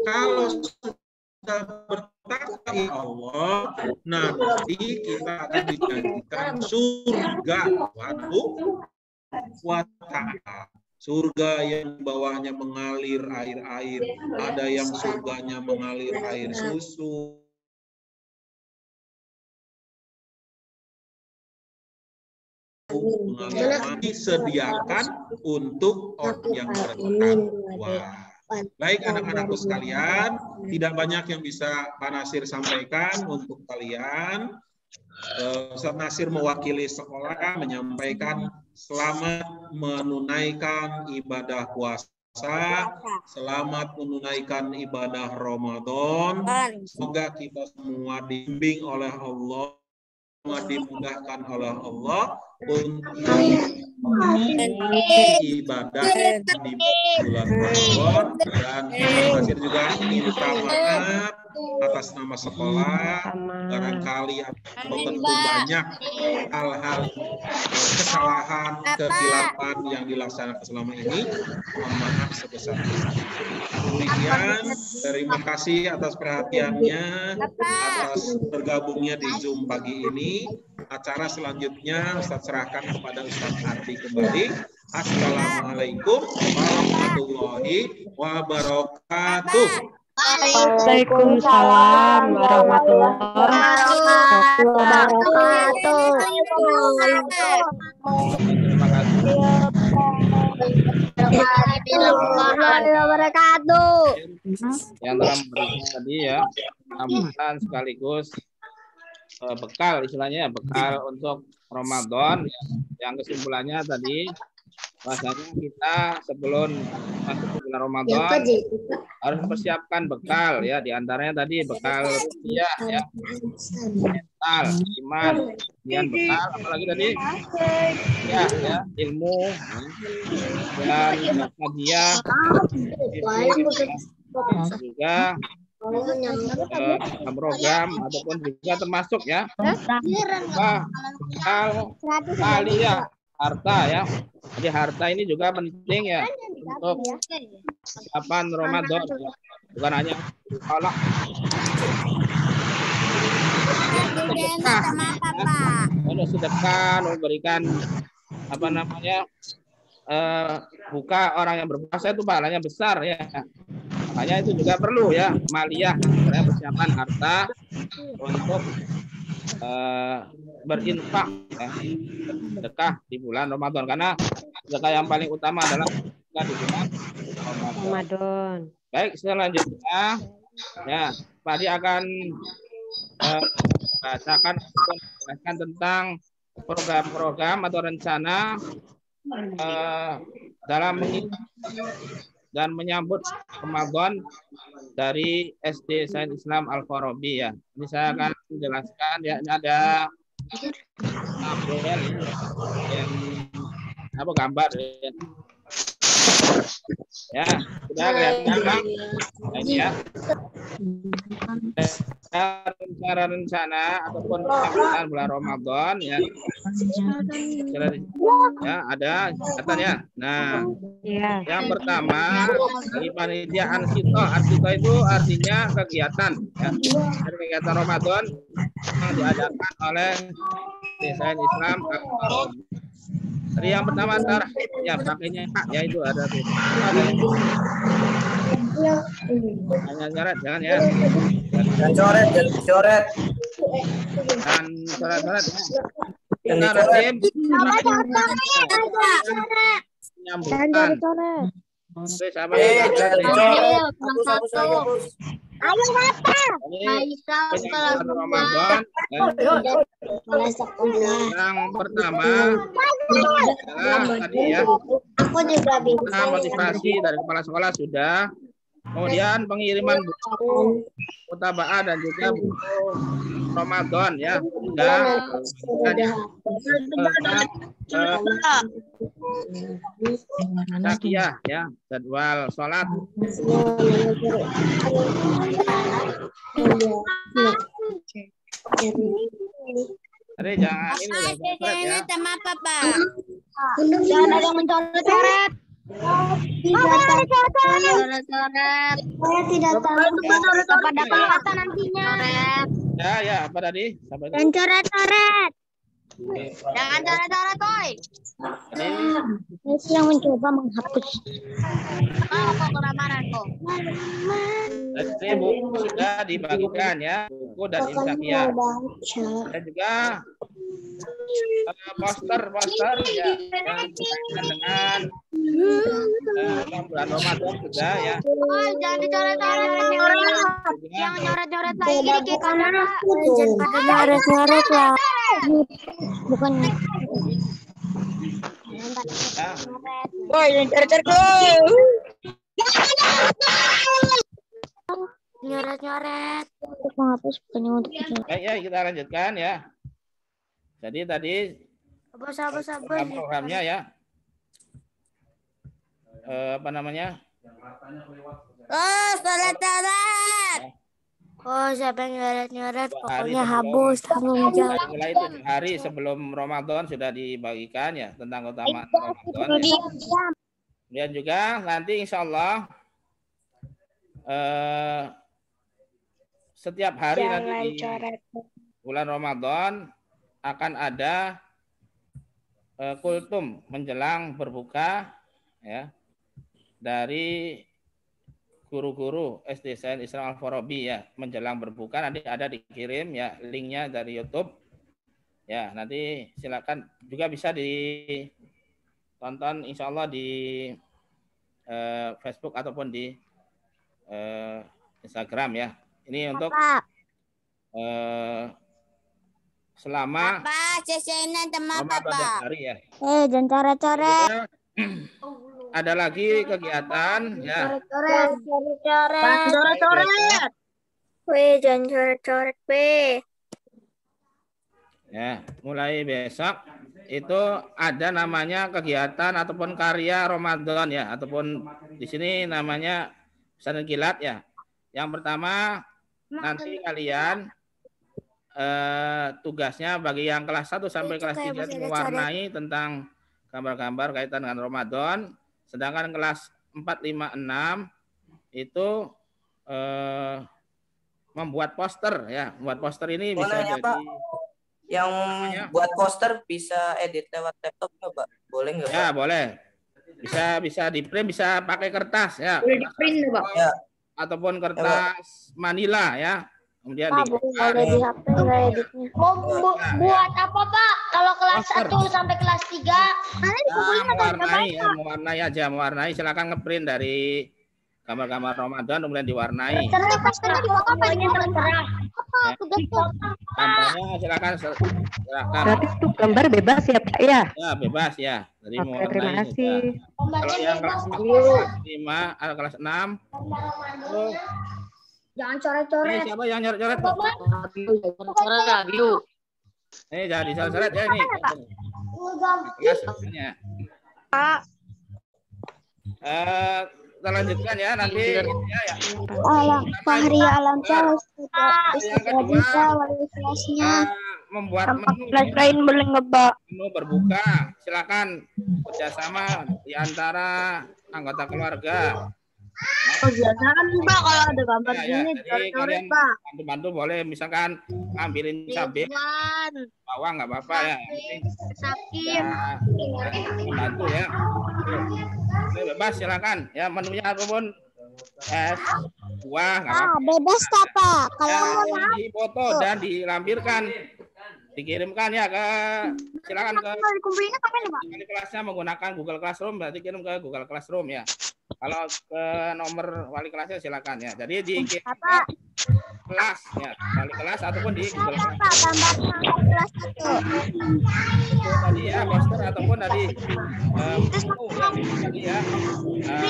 Kalau sudah bertakwa ya Allah, nanti kita akan dijanjikan surga. Surga yang bawahnya mengalir air-air, ada yang surganya mengalir air susu. Disediakan untuk orang yang bertakwa. Baik anak-anakku sekalian, tidak banyak yang bisa Pak Nasir sampaikan untuk kalian. Ustaz Nasir mewakili sekolah menyampaikan selamat menunaikan ibadah puasa, selamat menunaikan ibadah Ramadan. Semoga kita semua dibimbing oleh Allah, dimudahkan oleh Allah untuk ibadah di bulan Ramadan. Dan Nasir juga minta maaf atas nama sekolah, barangkali atau tentu banyak hal-hal kesalahan, kesilapan yang dilaksanakan selama ini. Mohon maaf sebesar-besarnya. Demikian, terima kasih atas perhatiannya, atas bergabungnya di Zoom pagi ini. Acara selanjutnya Ustaz serahkan kepada Ustaz Ardi kembali. Assalamualaikum warahmatullahi wabarakatuh. Waalaikumsalam warahmatullahi wabarakatuh. Yang dalam berita tadi ya, tambahan sekaligus bekal, istilahnya bekal untuk Ramadan. Yang kesimpulannya tadi bahasanya kita sebelum masuk ke bulan Ramadan harus mempersiapkan bekal ya, diantaranya tadi bekal rupiah ya, mental, iman, kemudian bekal apalagi tadi ya ilmu dan hadiah juga program ataupun juga termasuk ya bekal aliyah harta ya. Jadi harta ini juga penting ya untuk persiapan Ramadan, bukan hanya kalau sedekah, memberikan apa namanya buka orang yang berpuasa itu pahalanya besar ya. Makanya itu juga perlu ya maliyah, persiapan harta untuk berinfak ya, sedekah di bulan Ramadan, karena sedekah yang paling utama adalah sedekah di bulan Ramadan. Baik, selanjutnya ya Pak Adi akan bacakan tentang program-program atau rencana dalam dan menyambut Ramadan dari SD Sains Islam Al-Farabi ya. Ini saya akan menjelaskan ya, ini ada tabel yang apa gambar ya. Ya, sudah kelihatan Bang? Nah, ini ya. Rencana ataupun pelaksanaan bulan Ramadan ya. Ya, ada catatannya. Nah, yang pertama dari panitia Ansito. Ansito itu artinya kegiatan ya. Dari kegiatan Ramadan yang diadakan oleh Desa Islam Al-Farabi. Jadi yang pertama ntar ya pakainya ya itu ada tuh. Hanya syarat jangan ya. Dan coret. Dan syarat-syarat. Kita Rasim. Jangan coret. Oke, siapa yang Ayo Bapak. bulan Ramadan. Yang pertama adalah tadi ya, Aku juga bisa. motivasi dari kepala sekolah sudah. Kemudian pengiriman buku mutaba'ah dan juga buku Ramadan ya sudah. Takiyah ya, jadwal sholat. Jadi jangan ini udah coret ya. Sama Papa. Jangan ada yang mencoret-coret. Coret-coret. Saya tidak tahu. Pada kelihatan nantinya. Ya, apa tadi? Sampai Dan coret-coret. Jangan coret-coret, boy. tadi Saya yang mencoba menghapus. Mau kok kelamaran kok. tadi buku sudah dibagikan ya, buku dan imsakiyah. Dan juga poster ya yang berkaitan dengan bulan Ramadan sudah ya. Boy, jangan dicoret-coret. Yang nyoret-nyoret lagi di kamera. Nyoret-nyoret lah. Bukan. Ya. Nyoret-nyoret. Untuk menghapus bukannya untuk mencoret. Baik ya, kita lanjutkan ya. Jadi tadi Sabar. programnya ya. Apa namanya? Oh, coret-coret. Oh, siapa yang nyoret-nyoret? Hari Pokoknya sebelum- habis tanggung jawab. Mulai 7 hari sebelum Ramadan sudah dibagikan ya tentang keutamaan Ramadan. Ya. Kemudian juga nanti insya Allah setiap hari nanti di bulan Ramadan akan ada kultum menjelang berbuka ya dari guru-guru SD Said Islam Al-Farabi ya menjelang berbuka nanti ada dikirim ya linknya dari YouTube ya nanti silakan juga bisa ditonton insya Allah di Facebook ataupun di Instagram ya ini untuk selama Papa, cecenan sama Ramadan Papa. hari ya. Jangan coret-coret. Ada lagi kegiatan ya. Coret-coret. Weh, jangan coret-coret, weh. Ya, mulai besok itu ada namanya kegiatan ataupun karya Ramadan ya, ataupun di sini namanya pesantren kilat ya. Yang pertama nanti kalian tugasnya bagi yang kelas 1 sampai kelas 3 itu mewarnai tentang gambar-gambar kaitan dengan Ramadan. Sedangkan kelas 4, 5, 6 itu membuat poster ya. Membuat poster ini bisa Boleh, jadi Pak. Yang buat poster bisa edit lewat laptop nggak, Pak? Boleh nggak, Pak? ya, boleh. Bisa di print, bisa pakai kertas ya. Ya. Ataupun kertas Manila ya. Kemudian Boleh di HP nggak editnya? Mau buat apa Pak? Kalau kelas 1 sampai kelas 3? mewarnai aja, mewarnai. Silakan ngeprint dari gambar-gambar Ramadan kemudian diwarnai. Posternya di foto apa? Terserah. Gambarnya silakan. Berarti itu gambar bebas ya Pak ya? Ya, bebas ya. Jadi Oke, mewarnai terima kasih. sudah. Kalau yang kelas 5 atau kelas 6 itu Jangan coret-coret. siapa yang nyoret-nyoret? Coret lagi yuk. Jangan dicoret-coret ya ini. Ya, sebenarnya. Kita lanjutkan ya nanti ya. Alam Fahri Alam Charles Yang kedua, membuat kelas lain boleh ngebak. menu berbuka. Silakan kerjasama di antara anggota keluarga. Oh, biasanya Pak kalau ada gambar Jadi kalian bantu-bantu boleh misalkan ambilin cabai, bawang nggak apa-apa ya. Sakit. Bantu ya. Oke, bebas silakan ya menunya apapun es, buah nggak apa-apa. Bebas Pak. Kalau Ya, di foto dan dilampirkan Dikirimkan ya ke, silakan ke Kumpulinnya kapan ya, Pak? wali kelasnya menggunakan Google Classroom, berarti kirim ke Google Classroom ya. Kalau ke nomor wali kelasnya silakan ya. Jadi di kelas ya, wali kelas ataupun di Google Classroom. Pak, gambarnya kelas 1. Itu tadi ya poster ataupun dari tadi ya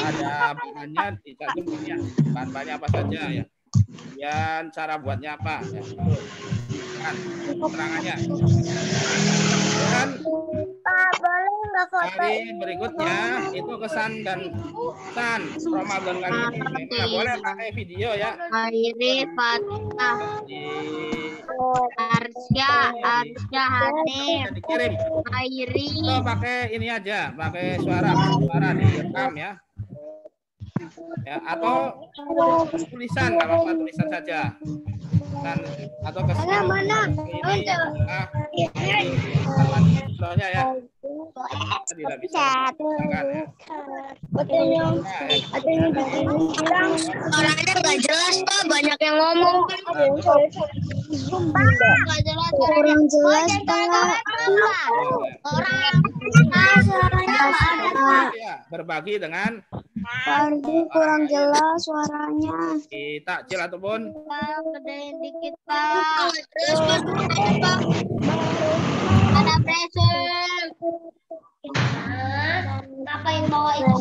ada bahannya tidak jumlahnya, bahan-bahannya apa saja ya. Kemudian cara buatnya apa ya. Kan keterangannya. Dan Pak, boleh nggak foto? hari berikutnya itu kesan dan pesan Ramadan kali ini. Nah, boleh pakai video ya. Khairi Fatah Di Arsya Hanif dikirim. Khairi Itu pakai ini aja, pakai suara direkam ya. Ya, atau tulisan, nggak apa-apa, tulisan saja. Dan atau kesan ini soalnya ya tidak bisa kan ya. Suaranya nggak jelas Pak, banyak yang ngomong. Nggak jelas Kurang jelas, Pak. Ya, berbagi dengan Kurang jelas suaranya. di takjil ataupun Gedein dikit Pak. Terus Pak. Ada pressure. Ngapain bawa itu?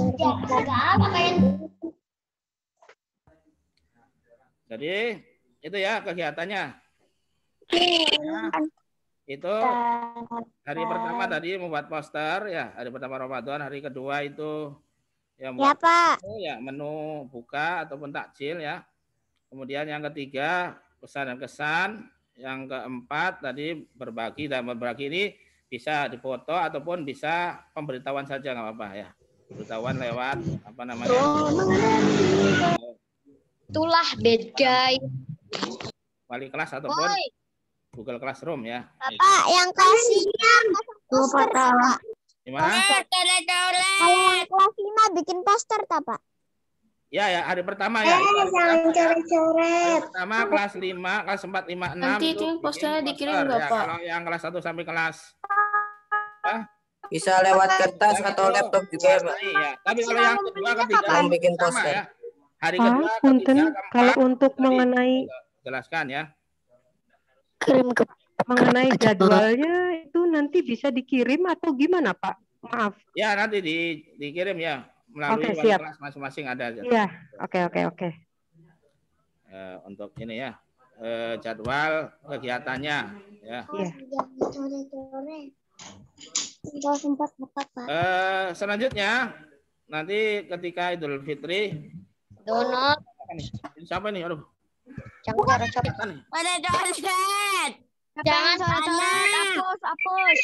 Ngapain? jadi itu ya kegiatannya. Ya, itu hari pertama tadi membuat poster ya, hari pertama Ramadan, hari kedua itu ya, Ya, Pak. ya menu buka ataupun takjil ya. Kemudian yang ketiga pesan dan kesan, yang keempat tadi berbagi, dan berbagi ini bisa difoto ataupun bisa pemberitahuan saja nggak apa-apa ya. Pemberitahuan lewat apa namanya? Itulah beda. Wali kelas ataupun Google Classroom ya. Pak, yang kasihnya poster, Pak. Gimana? Kalau yang kelas 5 bikin poster, tak, Pak? Ya, ya, hari pertama ya. Jangan coret-coret. Pertama kelas 5, kelas 4, 5, 6. Nanti itu posternya dikirim nggak, ya. Pak? Kalau yang kelas 1 sampai kelas Bisa lewat kertas atau laptop juga ya, Pak. Iya, tapi kalau yang kedua, ketiga Yang bikin sama poster. ya. Hari Pak, kedua, punten, ketiga, keempat. kalau untuk tadi mengenai jelaskan ya. Kirim ke mengenai jadwalnya itu nanti bisa dikirim atau gimana, Pak? Maaf. Ya, nanti dikirim ya melalui Oke, wali siap. kelas masing-masing ada. Iya, oke. Untuk ini ya, jadwal kegiatannya ya. Iya. sempat buka, Pak. Selanjutnya nanti ketika Idul Fitri, Donat. ini siapa nih? Aduh. Jangan coret-coret. Siapa nih? Pada coret. Jangan coret-coret. Hapus.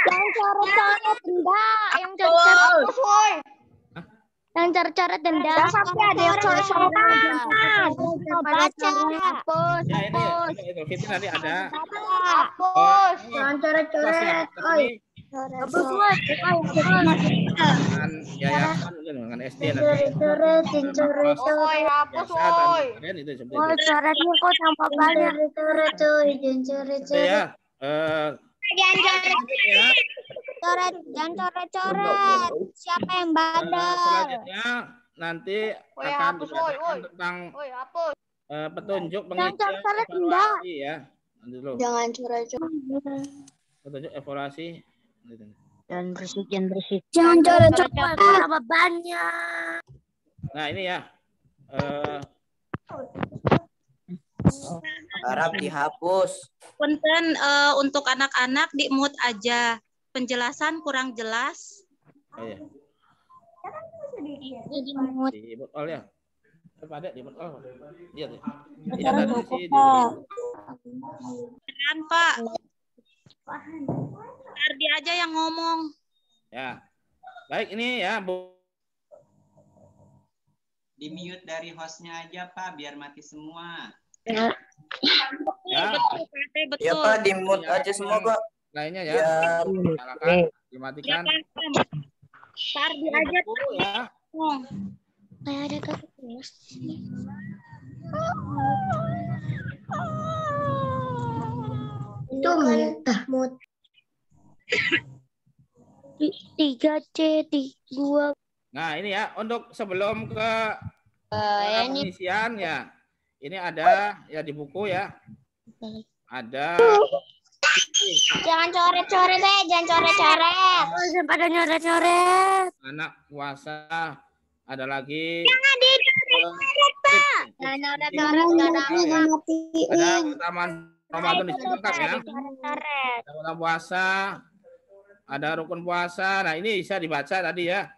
Yang coret-coret denda, yang coret-coret woi. Yang coret-coret denda. Sampai ada yang coret-coret. Baca. Hapus. Ya ini Idul Fitri nanti ada. Hapus. Jangan coret-coret. Hapus woi. Dengan yayasan mungkin dengan SD nanti. Coret-coret. Hapus woi. Itu seperti Woi, itu. coretnya kok tampak banyak. Coret-coret. Ya. Jangan coret-coret. Siapa yang bandel? Selanjutnya nanti akan dibacakan tentang petunjuk pengisian evaluasi ya. Nanti dulu. Jangan coret-coret. Petunjuk evaluasi. Jangan bersih. Jangan coret-coret. Sama banyak. Nah ini ya. Harap dihapus. Punten untuk anak-anak di mute aja. Penjelasan kurang jelas. Oh, iya. Jadi mood. Di mute all ya. Ada di mute all. Iya tuh. Iya Jangan tadi lupa, sih. Pak. Dan Pak, Ardi aja yang ngomong. Ya. Baik ini ya Bu. Di mute dari hostnya aja Pak, biar mati semua. Ya. Betul. Ya Pak, di mute aja semua Pak. Lainnya ya. Ya. Silakan dimatikan. Pak Ardi aja Ya. ngomong. Kayak ada ketus. Itu Mut. 3C 2. Nah, ini ya untuk sebelum ke Ini pengisian ya. Ini ada ya di buku ya. Ada jangan coret-coret deh, jangan coret-coret. Jangan pada nyoret-nyoret. anak puasa, ada lagi Jangan dicoret, Pak. Jangan nyoret-nyoret, ada keutamaan Ramadan di situ lengkap ya. Coret-coret. Ada bulan puasa, ada rukun puasa. Nah, ini bisa dibaca tadi ya.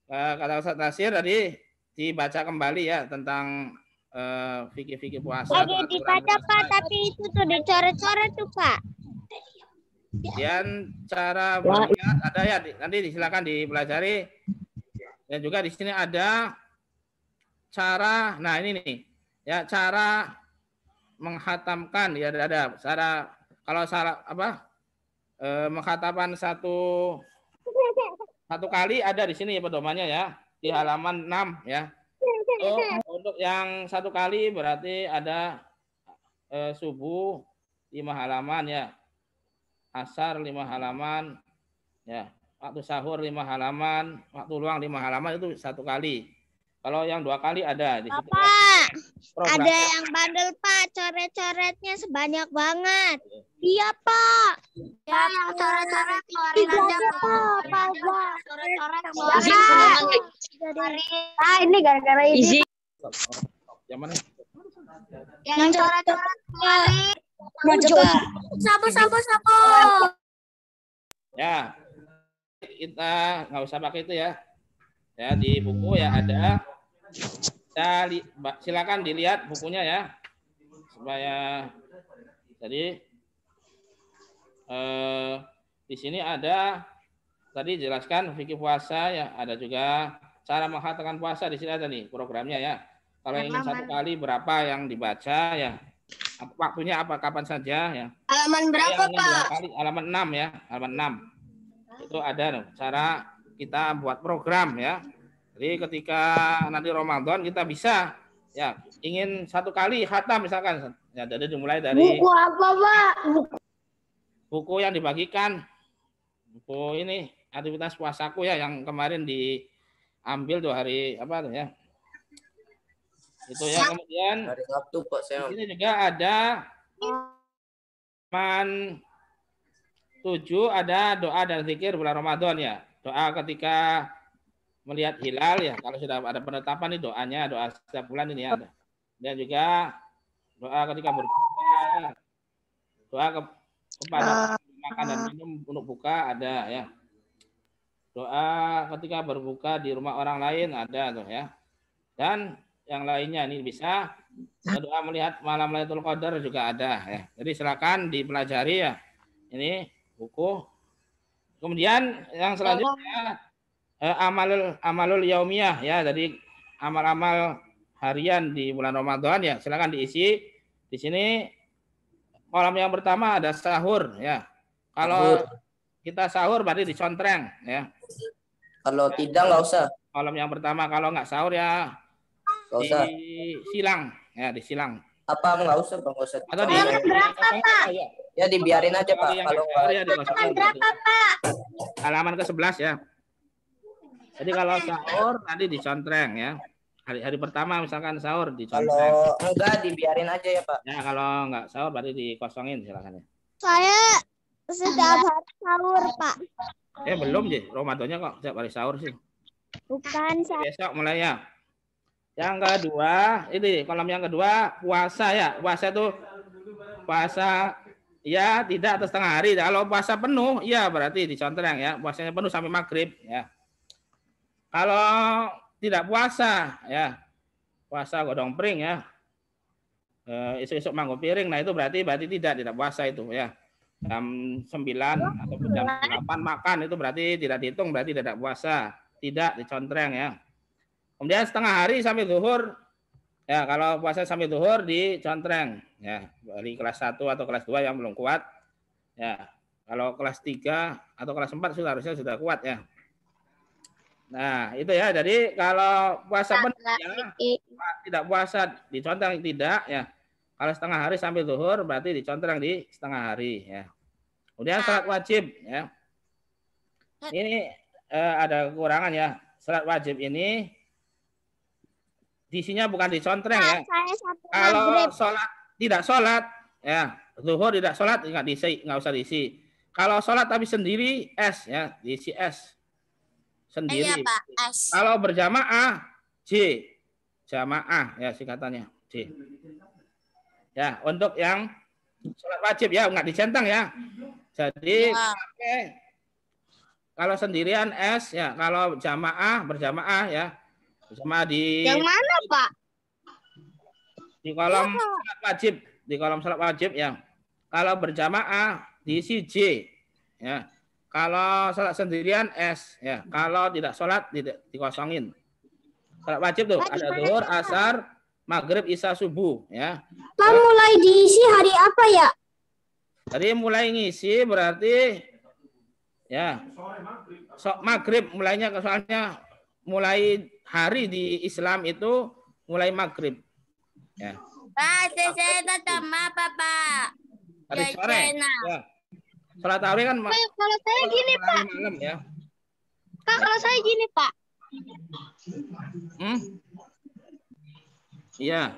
Kata Ustaz Nasir tadi dibaca kembali ya tentang fikih-fikih puasa. Lagi dibaca, Pak, tapi itu tuh dicoret-coret tuh, Pak. Dan cara berniat ada ya, nanti silakan dipelajari. Dan juga di sini ada cara, nah ini nih, ya cara menghatamkan ya ada cara kalau salah apa menghatamkan satu kali ada di sini pedomannya ya di halaman 6 ya. Untuk yang satu kali berarti ada subuh 5 halaman ya. Asar 5 halaman, ya. Waktu sahur 5 halaman, waktu luang 5 halaman itu satu kali. Kalau yang 2 kali ada di situ. Pak, ada yang bandel, Pak. Coret-coretnya sebanyak banget. Iya, Pak. Ya, yang coret-coret keluarin aja, Pak. Coret-coret keluarin. Ah, ini gara-gara ini. Yang mana? Yang coret-coret keluarin. Sapu. Ya, kita nggak usah pakai itu ya. Ya di buku ya ada. Silakan dilihat bukunya ya, supaya jadi di sini ada tadi jelaskan fikih puasa ya, ada juga cara menghatamkan puasa di sini ada nih programnya ya. Kalau ingin satu kali berapa yang dibaca ya. Waktunya apa kapan saja ya. Halaman berapa, Pak? Halaman 6 ya, halaman 6. Itu ada loh, cara kita buat program ya. Jadi ketika nanti Ramadan kita bisa ya ingin satu kali khatam misalkan ya, jadi dimulai dari buku apa, Pak? Buku yang dibagikan, buku ini aktivitas puasaku ya yang kemarin diambil 2 hari apa tuh ya. Itu ya, kemudian Hari Sabtu, Pak, saya. ini juga ada halaman 7 ada doa dan zikir bulan Ramadan ya. Doa ketika melihat hilal ya, kalau sudah ada penetapan ini doanya, doa setiap bulan ini ada. Dan juga doa ketika berbuka, doa kepada makan dan minum untuk buka ada ya. Doa ketika berbuka di rumah orang lain ada tuh ya. Dan yang lainnya ini bisa doa melihat malam Lailatul Qadar juga ada ya. Jadi silakan dipelajari ya. Ini buku. Kemudian yang selanjutnya amalul yaumiyah ya. Jadi amal-amal harian di bulan Ramadan ya. Silakan diisi. Di sini kolom yang pertama ada sahur ya. Kalau kita sahur berarti dicontreng ya. Kalau tidak nggak usah. Kolom yang pertama kalau nggak sahur ya Nggak usah. disilang ya, disilang. Apa nggak usah, Bang? Nggak usah. Atau berapa, Pak? Ya dibiarin aja, Pak. Kalau nggak ya, Berapa, Pak? halaman ke-11 ya. Jadi kalau sahur nanti dicontreng ya. Hari pertama misalkan sahur dicontreng. kalau enggak dibiarin aja ya, Pak. Ya kalau nggak sahur berarti dikosongin silakan ya. Saya setiap hari sahur, Pak. Belum sih, Ramadannya kok setiap hari sahur sih. Bukan saya. Besok mulai ya. Yang kedua, ini kolom yang kedua puasa ya. Puasa itu puasa ya tidak atas setengah hari. Kalau puasa penuh, ya berarti dicontreng ya. Puasanya penuh sampai maghrib ya. Kalau tidak puasa ya, puasa godong pring ya. Esok-esok mangkuk piring, nah itu berarti tidak puasa itu ya. Jam 9 atau jam 8 makan itu berarti tidak dihitung, berarti tidak puasa. Tidak dicontreng ya. Kemudian setengah hari sampai zuhur, ya kalau puasa sampai zuhur dicontreng, ya dari kelas 1 atau kelas 2 yang belum kuat, ya kalau kelas 3 atau kelas 4 harusnya sudah kuat ya. Nah itu ya, jadi kalau puasa penuh ya, tidak puasa dicontreng tidak ya. Kalau setengah hari sampai zuhur berarti dicontreng di setengah hari ya. Kemudian salat wajib ya. Ini ada kekurangan ya. Salat wajib ini diisinya bukan dicontreng ya. Kalau sholat tidak sholat ya, zuhur tidak sholat nggak usah diisi. Kalau sholat tapi sendiri S ya, diisi S sendiri. Iya, Pak, S. Kalau berjamaah J, jamaah ya singkatannya J. Ya, untuk yang sholat wajib ya, nggak dicentang ya. Jadi kalau sendirian S ya, kalau jamaah berjamaah ya, berjamaah di. Yang mana, Pak? Di kolom sholat wajib, di kolom sholat wajib ya. Kalau berjamaah diisi J ya. Kalau sholat sendirian S ya. Kalau tidak sholat tidak dikosongin. Sholat wajib tuh ada zuhur, asar, maghrib, isya, subuh ya. Pak, mulai diisi hari apa ya? Jadi mulai ngisi berarti ya maghrib mulainya, soalnya mulai hari di Islam itu mulai maghrib ya. Pak, saya tetap apa, Pak? Hari sore ya. Sholat tarawih kan kalau saya gini, Pak. Malam ya. Kak, kalau saya gini, Pak. Iya.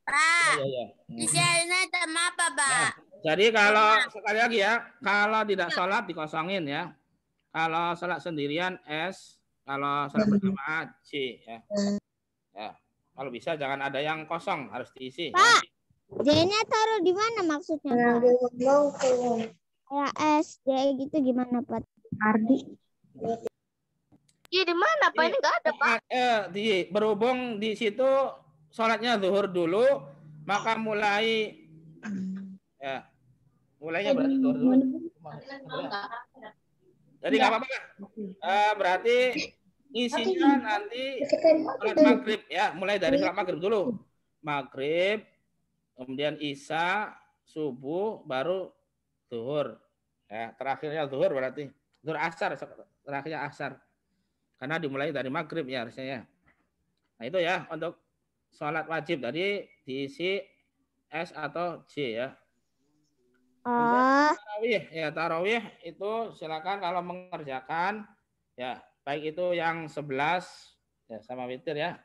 Pak, iya. di sana sama apa, Pak? Nah, jadi kalau sekali lagi ya, kalau tidak sholat dikosongin ya. Kalau sholat sendirian S, kalau sholat berjamaah C ya. Ya, kalau bisa jangan ada yang kosong, harus diisi. Pak, J-nya taruh di mana maksudnya? Ya S, J gitu gimana, Pak? Ardi. Iya, di mana, Pak? Ini nggak ada, Pak. Berhubung di situ sholatnya zuhur dulu, maka mulai ya, mulainya berarti zuhur dulu. Jadi nggak apa-apa. Berarti isinya nanti sholat maghrib ya, mulai dari sholat maghrib dulu. Maghrib, kemudian isya, subuh, baru zuhur. Ya, terakhirnya zuhur berarti. Zuhur asar, terakhirnya asar. Karena dimulai dari maghrib ya harusnya ya. Nah itu ya untuk sholat wajib. Tadi diisi S atau J ya. Tarawih ya, tarawih itu silakan kalau mengerjakan ya, baik itu yang 11 ya sama witir ya.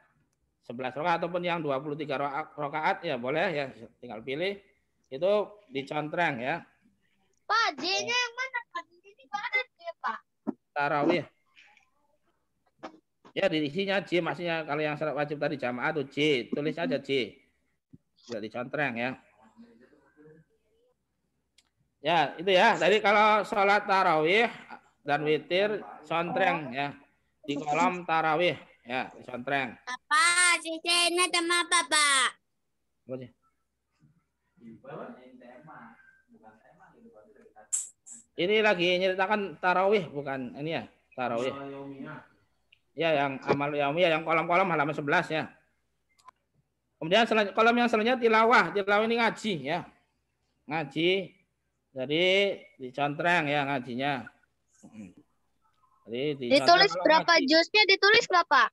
11 rakaat ataupun yang 23 rakaat ya boleh ya, tinggal pilih. Itu dicontreng ya. Pak, J-nya yang mana, Pak? Ini mana J, Pak? Tarawih. Ya diisinya J, maksudnya kalau yang sholat wajib tadi jamaah tuh J, tulis aja J. Tidak dicontreng ya. Ya, itu ya. Tadi kalau sholat tarawih dan witir contreng ya. Di kolom tarawih ya, contreng. Apa? J-nya sama apa, Pak? Ini lagi nyeritakan tarawih bukan ini ya, tarawih. Ya, yang amal yaumiyah yang kolom-kolom halaman 11 ya. Kemudian kolom yang selanjutnya tilawah. Tilawah ini ngaji ya. Ngaji. Jadi dicontreng ya ngajinya. Jadi ditulis berapa juznya, ditulis berapa?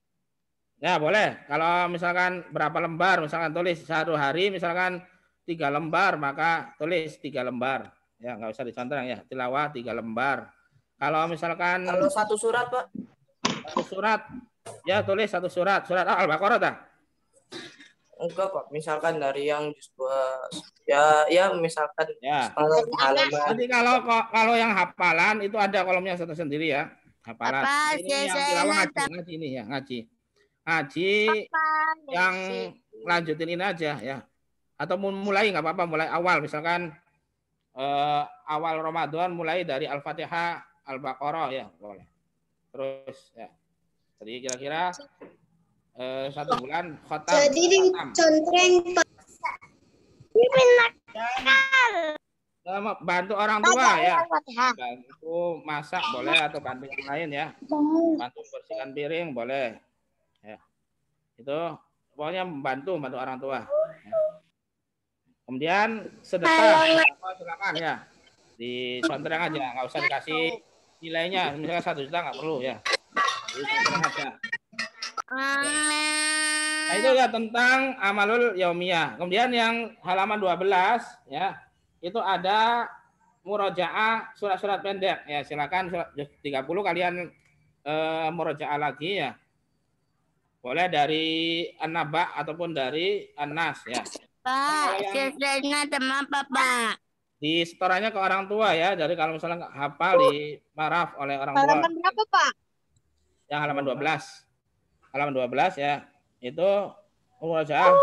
Ya, boleh. Kalau misalkan berapa lembar, misalkan tulis satu hari misalkan 3 lembar, maka tulis 3 lembar. Ya, nggak usah dicontreng ya. Tilawah 3 lembar. Kalau misalkan kalau satu surat, Pak. Satu surat, ya tulis satu surat. Surat Al-Baqarah tak? Enggak, Pak. Misalkan dari yang ya misalkan ya. Halaman. Jadi kalau yang hafalan itu ada kolomnya satu sendiri ya. Hafalan. Ini yang tilawah ngaji ini ya, ngaji. Ngaji yang lanjutin ini aja ya. Atau mulai nggak apa-apa, mulai awal misalkan awal Ramadan mulai dari Al-Fatihah, Al-Baqarah ya, boleh. Terus ya. Jadi kira-kira 1 bulan khatam. Jadi dicontreng, Pak. Bantu orang tua ya. Bantu masak boleh atau bantu yang lain ya. Bantu bersihkan piring boleh. Ya. Itu pokoknya membantu orang tua. Ya. Kemudian sedekah silakan ya. Dicontreng aja, nggak usah dikasih nilainya. Misalnya 1 juta nggak perlu ya. Dicontreng aja. Ya. Nah, itu ya tentang amalul yaumiyah. Kemudian yang halaman 12 ya, itu ada murojaah surat-surat pendek. Ya, silakan 30 kalian murojaah lagi ya. Boleh dari An-Naba ataupun dari An-Nas ya. Pak, sisanya teman Pak. Di setorannya ke orang tua ya. Jadi kalau misalnya nggak hafal di paraf oleh orang tua. Halaman berapa, Pak? Yang halaman 12. Halaman 12 ya. Itu murojaah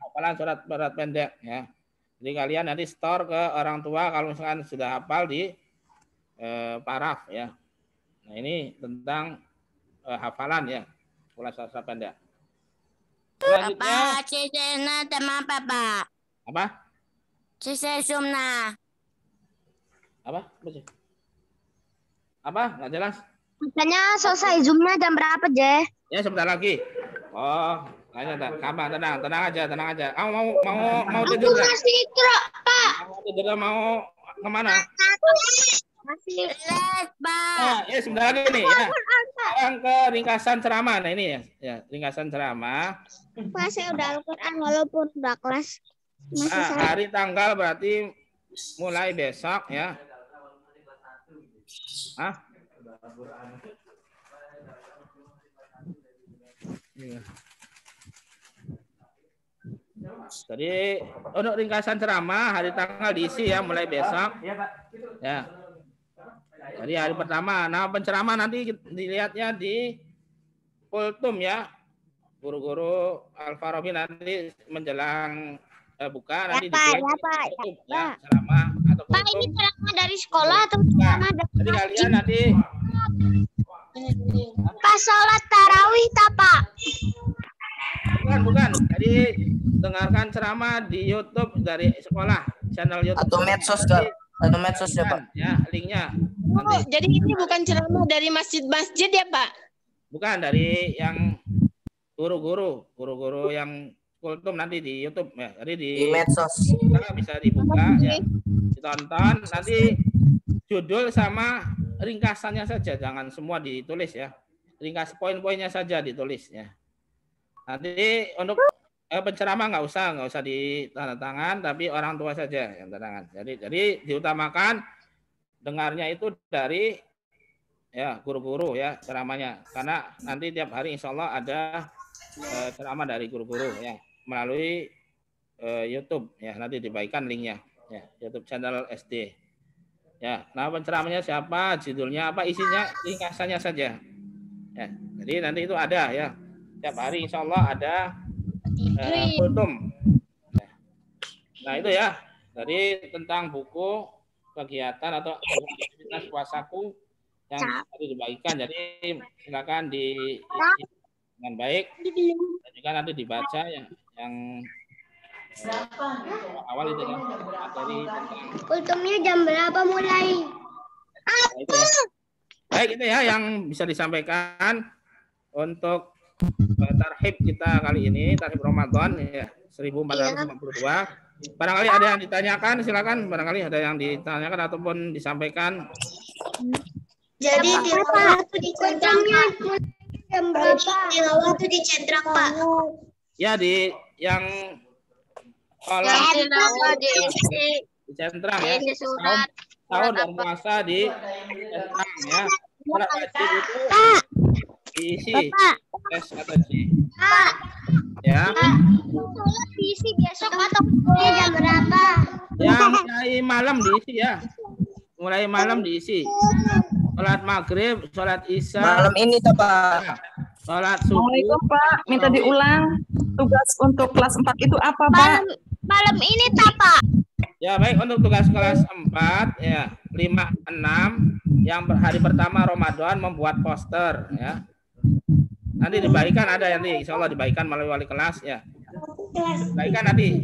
hafalan surat pendek ya. Jadi kalian nanti store ke orang tua kalau misalkan sudah hafal di paraf ya. Nah, ini tentang hafalan ya. Surat pendek. Selanjutnya Sisanya teman Pak. apa? Sisa sumna. Apa? Apa? Nggak jelas. Katanya selesai zoomnya jam berapa, Je? Ya sebentar lagi. Oh, kayaknya kabar, tenang aja. Kamu mau tidur nggak? Masih tidur, Pak. Mau tidur mau kemana? Masih les, Pak. Nah, ya sebentar lagi nih ya. Sekarang ke ringkasan ceramah. Nah ini ya ringkasan ceramah. Pak, saya udah Al-Quran walaupun udah kelas. Nah, hari tanggal berarti mulai besok ya. Iya. Jadi untuk ringkasan ceramah hari tanggal diisi ya mulai besok. Ya. Jadi hari pertama. Nah penceramah nanti dilihatnya di kultum ya. Guru-guru Al-Farabi nanti menjelang buka nanti Pak, ya ceramah atau kultum. Pak, ini ceramah dari sekolah atau ceramah dari jadi kalian nanti pas sholat tarawih tak, Pak? bukan. Jadi dengarkan ceramah di YouTube dari sekolah, channel YouTube atau medsos ya, Pak. Ya, linknya. Oh, jadi ini bukan ceramah dari masjid-masjid ya, Pak? Bukan, dari yang guru-guru yang kultum nanti di YouTube ya. Jadi di medsos. Bisa dibuka ya. Ditonton nanti judul sama ringkasannya saja, jangan semua ditulis ya. Ringkas poin-poinnya saja ditulis ya. Nanti untuk penceramah nggak usah ditandatangan, tapi orang tua saja yang tandatangan. Jadi diutamakan dengarnya itu dari ya guru-guru ya ceramahnya, karena nanti tiap hari insya Allah ada ceramah dari guru-guru ya melalui YouTube ya, nanti dibagikan linknya ya, YouTube channel SD ya. Nah penceramahnya siapa, judulnya apa, isinya ringkasannya saja ya. Jadi nanti itu ada ya tiap hari insya Allah ada kultum. Nah itu ya, jadi tentang buku kegiatan atau aktivitas puasaku yang tadi dibagikan. Jadi silakan diisi dengan baik dan juga nanti dibaca yang awal itu ya, materi tentang kultumnya jam berapa mulai? Nah, itu ya. Baik, itu ya yang bisa disampaikan untuk tarhib kita kali ini, tarhib Ramadan ya 1452. Barangkali ada yang ditanyakan, silakan. Barangkali ada yang ditanyakan ataupun disampaikan. Jadi tilawah itu dicentrangnya jam berapa? Tilawah itu dicentrang, Pak. Ya di yang kolom dicentrang ya. Tahun dan puasa di centrang ya. Sholat wajib itu diisi S atau J. Ya. Sholat diisi besok atau jam berapa? Ya mulai malam diisi ya. Mulai malam diisi. Sholat maghrib, sholat isya. Malam ini toh, Pak. Sholat subuh. Assalamualaikum, Pak. Minta diulang. Tugas untuk kelas 4 itu apa, Pak? Malam ini tak, Pak? Ya baik, untuk tugas kelas 4 ya 5, 6 yang hari pertama Ramadan membuat poster ya. Nanti dibagikan, ada nanti insya Allah dibagikan melalui wali kelas ya. Dibagikan nanti.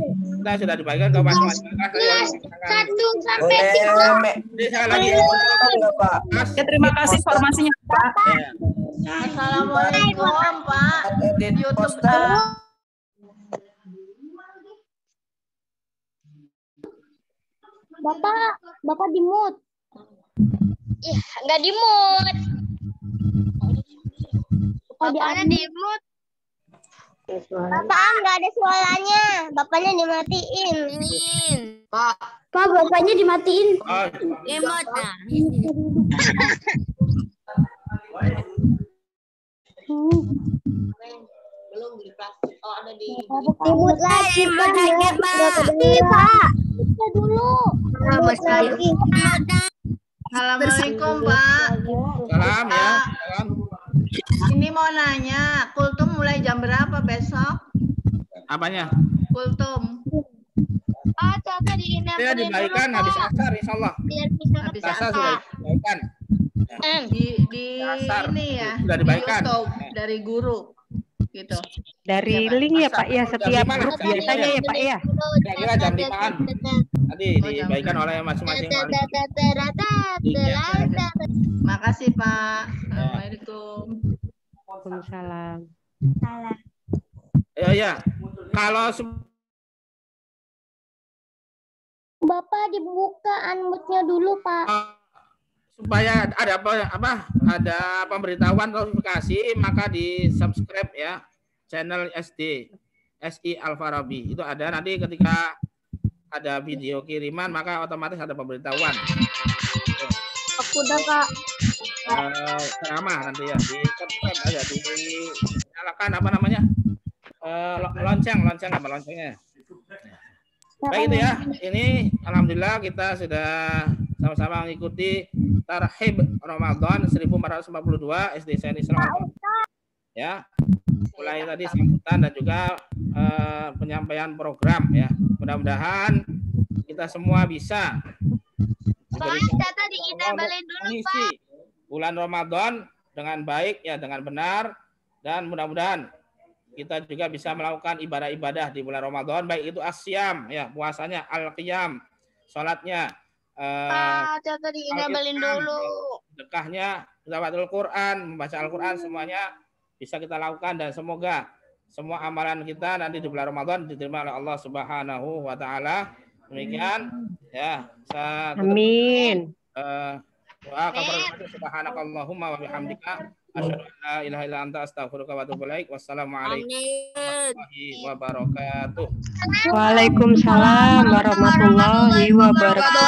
Kita sudah dibagikan ke masing-masing kelas. 1 sampai 3. Jadi saya lagi Pak. Ya, terima kasih informasinya, Pak. Ya. Assalamualaikum, Pak. YouTube Bapak di-mute. Ih, enggak di-mute. Bapaknya di-mute. Bapak nggak ada suaranya, bapaknya dimatiin. Pak. Pak, bapaknya dimatiin. Emot. Belum di kelas. Oh, ada di Imut lagi, Pak. Pak, kita dulu. Imut lagi. Assalamualaikum, Pak. Salam ya. Salam. Ini mau nanya, kultum mulai jam berapa besok? Apanya? Kultum. Pak, coba Saya dibaikan habis asar insyaallah. Habis Asar asar. sudah dibaikan. Di Asar. ini ya. Sudah di dibaikan. YouTube, dari guru. Gitu. Dari link ya Pak ya, setiap grup biasanya ya Pak ya. Kira-kira jam 5-an. Nanti dibaikan oleh masing-masing wali. Makasih Pak. Assalamualaikum. Waalaikumsalam. Ya. Kalau Bapak dibuka unmute-nya dulu, Pak. supaya ada ada pemberitahuan notifikasi, maka di subscribe ya channel SI Al-Farabi. Itu ada nanti ketika ada video kiriman maka otomatis ada pemberitahuan. Aku udah, Kak. Ceramah nanti ya di subscribe aja, di nyalakan apa namanya, lonceng apa loncengnya. Baik itu ya, ini alhamdulillah kita sudah sama-sama mengikuti Tarhib Ramadan 1442 SD Seni Selatan. Ya, mulai tadi sambutan dan juga penyampaian program ya. Mudah-mudahan kita semua bisa mengisi bulan Ramadan dengan baik ya, dengan benar, dan mudah-mudahan kita juga bisa melakukan ibadah-ibadah di bulan Ramadan, baik itu asyam ya, puasanya, al-qiyam, salatnya, Coba diinabelin dulu. dekahnya, tilawatul Quran, membaca Al-Quran, semuanya bisa kita lakukan, dan semoga semua amalan kita nanti di bulan Ramadan diterima oleh Allah Subhanahu wa taala. Demikian ya. Amin. Doa kafaratu subhanakallahumma wa bihamdika asyhadu an la ilaha illa anta astaghfiruka wa atubu ilaik. Wassalamualaikum warahmatullahi wabarakatuh. Waalaikumsalam warahmatullahi wabarakatuh.